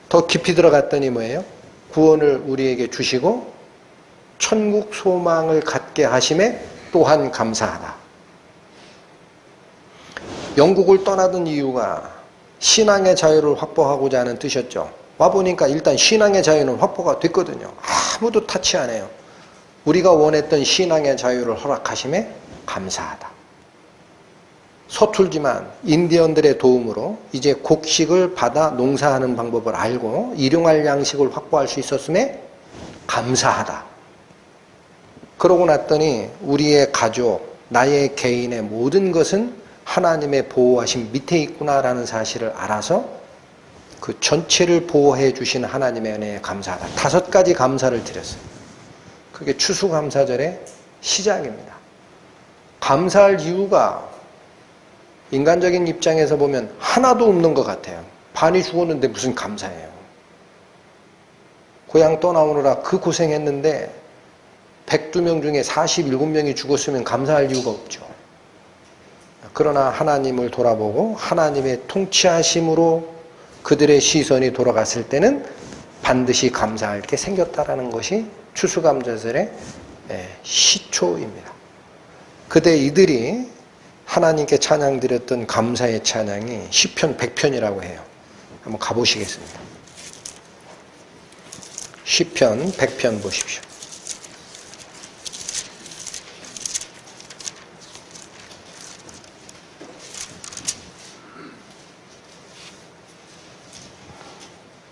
Speaker 1: 더 깊이 들어갔더니 뭐예요? 구원을 우리에게 주시고 천국 소망을 갖게 하심에 또한 감사하다. 영국을 떠나던 이유가 신앙의 자유를 확보하고자 하는 뜻이었죠. 와보니까 일단 신앙의 자유는 확보가 됐거든요. 아무도 타치 안 해요. 우리가 원했던 신앙의 자유를 허락하심에 감사하다. 서툴지만 인디언들의 도움으로 이제 곡식을 받아 농사하는 방법을 알고 일용할 양식을 확보할 수 있었음에 감사하다. 그러고 났더니 우리의 가족, 나의 개인의 모든 것은 하나님의 보호하심 밑에 있구나라는 사실을 알아서 그 전체를 보호해 주신 하나님의 은혜에 감사하다. 5가지 감사를 드렸어요. 그게 추수감사절의 시작입니다. 감사할 이유가 인간적인 입장에서 보면 하나도 없는 것 같아요. 반이 죽었는데 무슨 감사해요. 고향 떠나오느라 그 고생했는데 102명 중에 47명이 죽었으면 감사할 이유가 없죠. 그러나 하나님을 돌아보고 하나님의 통치하심으로 그들의 시선이 돌아갔을 때는 반드시 감사할 게 생겼다라는 것이 추수감사절의 시초입니다. 그때 이들이 하나님께 찬양드렸던 감사의 찬양이 시편 100편이라고 해요. 한번 가보시겠습니다. 시편 100편 보십시오.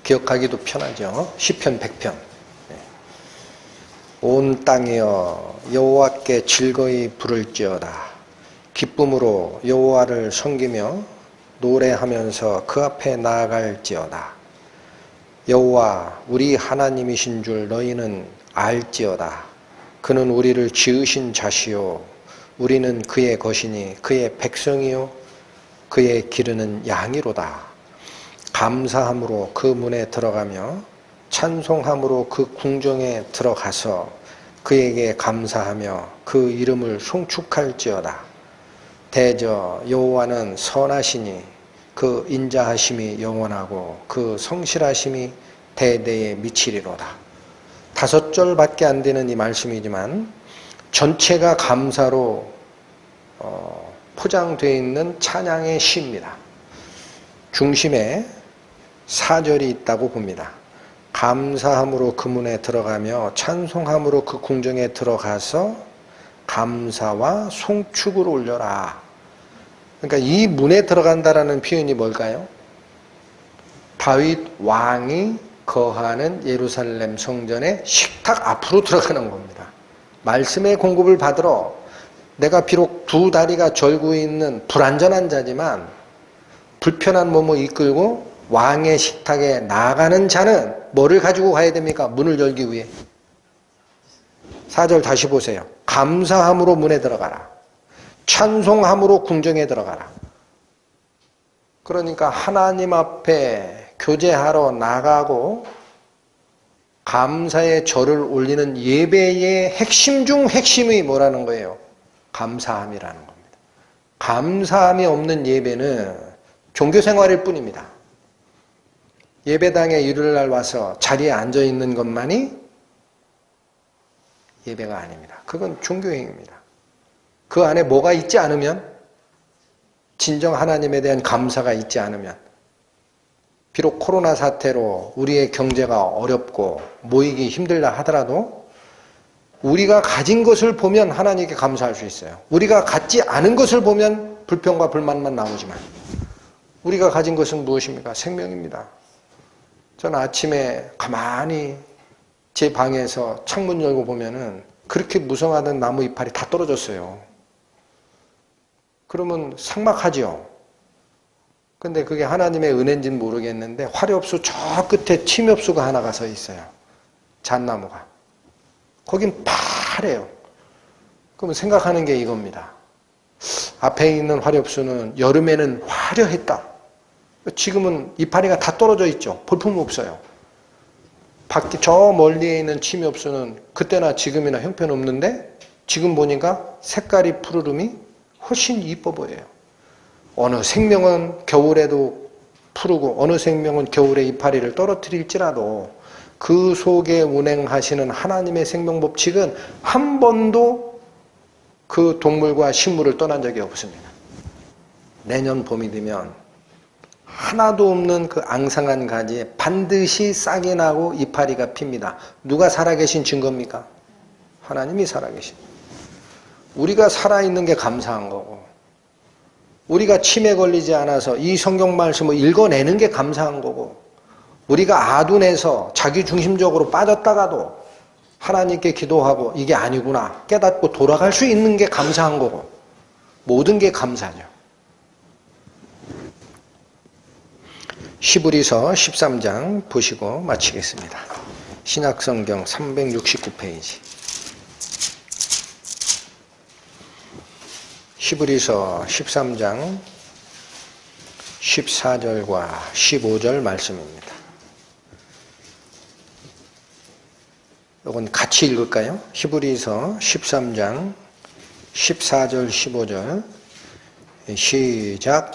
Speaker 1: 기억하기도 편하죠. 시편 100편. 온 땅이여 여호와께 즐거이 부를지어다. 기쁨으로 여호와를 섬기며 노래하면서 그 앞에 나아갈지어다. 여호와 우리 하나님이신 줄 너희는 알지어다. 그는 우리를 지으신 자시요 우리는 그의 것이니 그의 백성이요 그의 기르는 양이로다. 감사함으로 그 문에 들어가며 찬송함으로 그 궁정에 들어가서 그에게 감사하며 그 이름을 송축할지어다. 대저 여호와는 선하시니 그 인자하심이 영원하고 그 성실하심이 대대에 미치리로다. 5절밖에 안 되는 이 말씀이지만 전체가 감사로 포장되어 있는 찬양의 시입니다. 중심에 4절이 있다고 봅니다. 감사함으로 그 문에 들어가며 찬송함으로 그 궁정에 들어가서 감사와 송축을 올려라. 그러니까 이 문에 들어간다라는 표현이 뭘까요? 다윗 왕이 거하는 예루살렘 성전의 식탁 앞으로 들어가는 겁니다. 말씀의 공급을 받으러 내가 비록 2 다리가 절고 있는 불완전한 자지만 불편한 몸을 이끌고 왕의 식탁에 나아가는 자는 뭐를 가지고 가야 됩니까? 문을 열기 위해. 4절 다시 보세요. 감사함으로 문에 들어가라. 찬송함으로 궁정에 들어가라. 그러니까 하나님 앞에 교제하러 나가고 감사의 절을 올리는 예배의 핵심 중 핵심이 뭐라는 거예요? 감사함이라는 겁니다. 감사함이 없는 예배는 종교생활일 뿐입니다. 예배당에 일요일날 와서 자리에 앉아있는 것만이 예배가 아닙니다. 그건 종교행위입니다. 그 안에 뭐가 있지 않으면, 진정 하나님에 대한 감사가 있지 않으면, 비록 코로나 사태로 우리의 경제가 어렵고 모이기 힘들다 하더라도 우리가 가진 것을 보면 하나님께 감사할 수 있어요. 우리가 갖지 않은 것을 보면 불평과 불만만 나오지만 우리가 가진 것은 무엇입니까? 생명입니다. 저는 아침에 가만히 제 방에서 창문 열고 보면은 그렇게 무성하던 나무 이파리 다 떨어졌어요. 그러면 삭막하지요. 근데 그게 하나님의 은혜인지는 모르겠는데 화렵수 저 끝에 침엽수가 하나가 서 있어요. 잣나무가. 거긴 파래요. 그러면 생각하는 게 이겁니다. 앞에 있는 화렵수는 여름에는 화려했다. 지금은 이파리가 다 떨어져 있죠. 볼품 없어요. 밖에 저 멀리에 있는 침엽수는 그때나 지금이나 형편없는데 지금 보니까 색깔이 푸르름이 훨씬 이뻐 보여요. 어느 생명은 겨울에도 푸르고 어느 생명은 겨울에 이파리를 떨어뜨릴지라도 그 속에 운행하시는 하나님의 생명 법칙은 한 번도 그 동물과 식물을 떠난 적이 없습니다. 내년 봄이 되면 하나도 없는 그 앙상한 가지에 반드시 싹이 나고 이파리가 핍니다. 누가 살아계신 증거입니까? 하나님이 살아계신. 우리가 살아있는 게 감사한 거고 우리가 치매 걸리지 않아서 이 성경 말씀을 읽어내는 게 감사한 거고 우리가 아둔해서 자기중심적으로 빠졌다가도 하나님께 기도하고 이게 아니구나 깨닫고 돌아갈 수 있는 게 감사한 거고 모든 게 감사죠. 히브리서 13장 보시고 마치겠습니다. 신약성경 369페이지. 히브리서 13장 14절과 15절 말씀입니다. 이건 같이 읽을까요? 히브리서 13장 14절 15절 시작.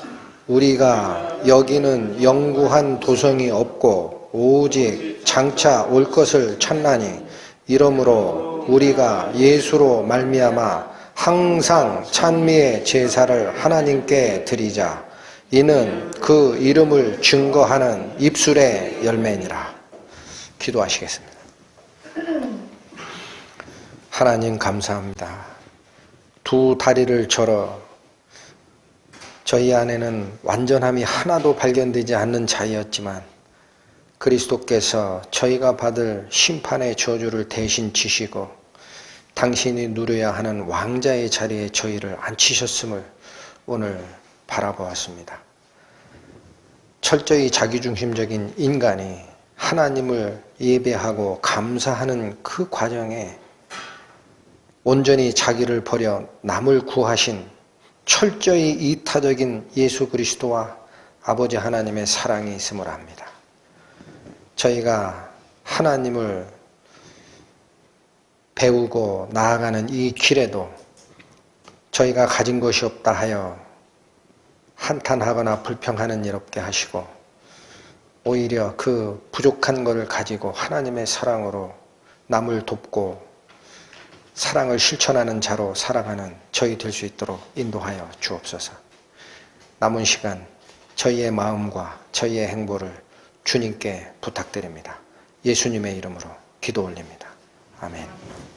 Speaker 1: 우리가 여기는 영구한 도성이 없고 오직 장차 올 것을 찾나니 이러므로 우리가 예수로 말미암아 항상 찬미의 제사를 하나님께 드리자. 이는 그 이름을 증거하는 입술의 열매니라. 기도하시겠습니다. 하나님 감사합니다. 2 다리를 절어 저희 안에는 완전함이 하나도 발견되지 않는 자였지만 그리스도께서 저희가 받을 심판의 저주를 대신 지시고 당신이 누려야 하는 왕자의 자리에 저희를 앉히셨음을 오늘 바라보았습니다. 철저히 자기중심적인 인간이 하나님을 예배하고 감사하는 그 과정에 온전히 자기를 버려 남을 구하신 철저히 이타적인 예수 그리스도와 아버지 하나님의 사랑이 있음을 압니다. 저희가 하나님을 배우고 나아가는 이 길에도 저희가 가진 것이 없다 하여 한탄하거나 불평하는 일 없게 하시고 오히려 그 부족한 것을 가지고 하나님의 사랑으로 남을 돕고 사랑을 실천하는 자로 살아가는 저희 될 수 있도록 인도하여 주옵소서. 남은 시간 저희의 마음과 저희의 행보를 주님께 부탁드립니다. 예수님의 이름으로 기도 올립니다. 아멘.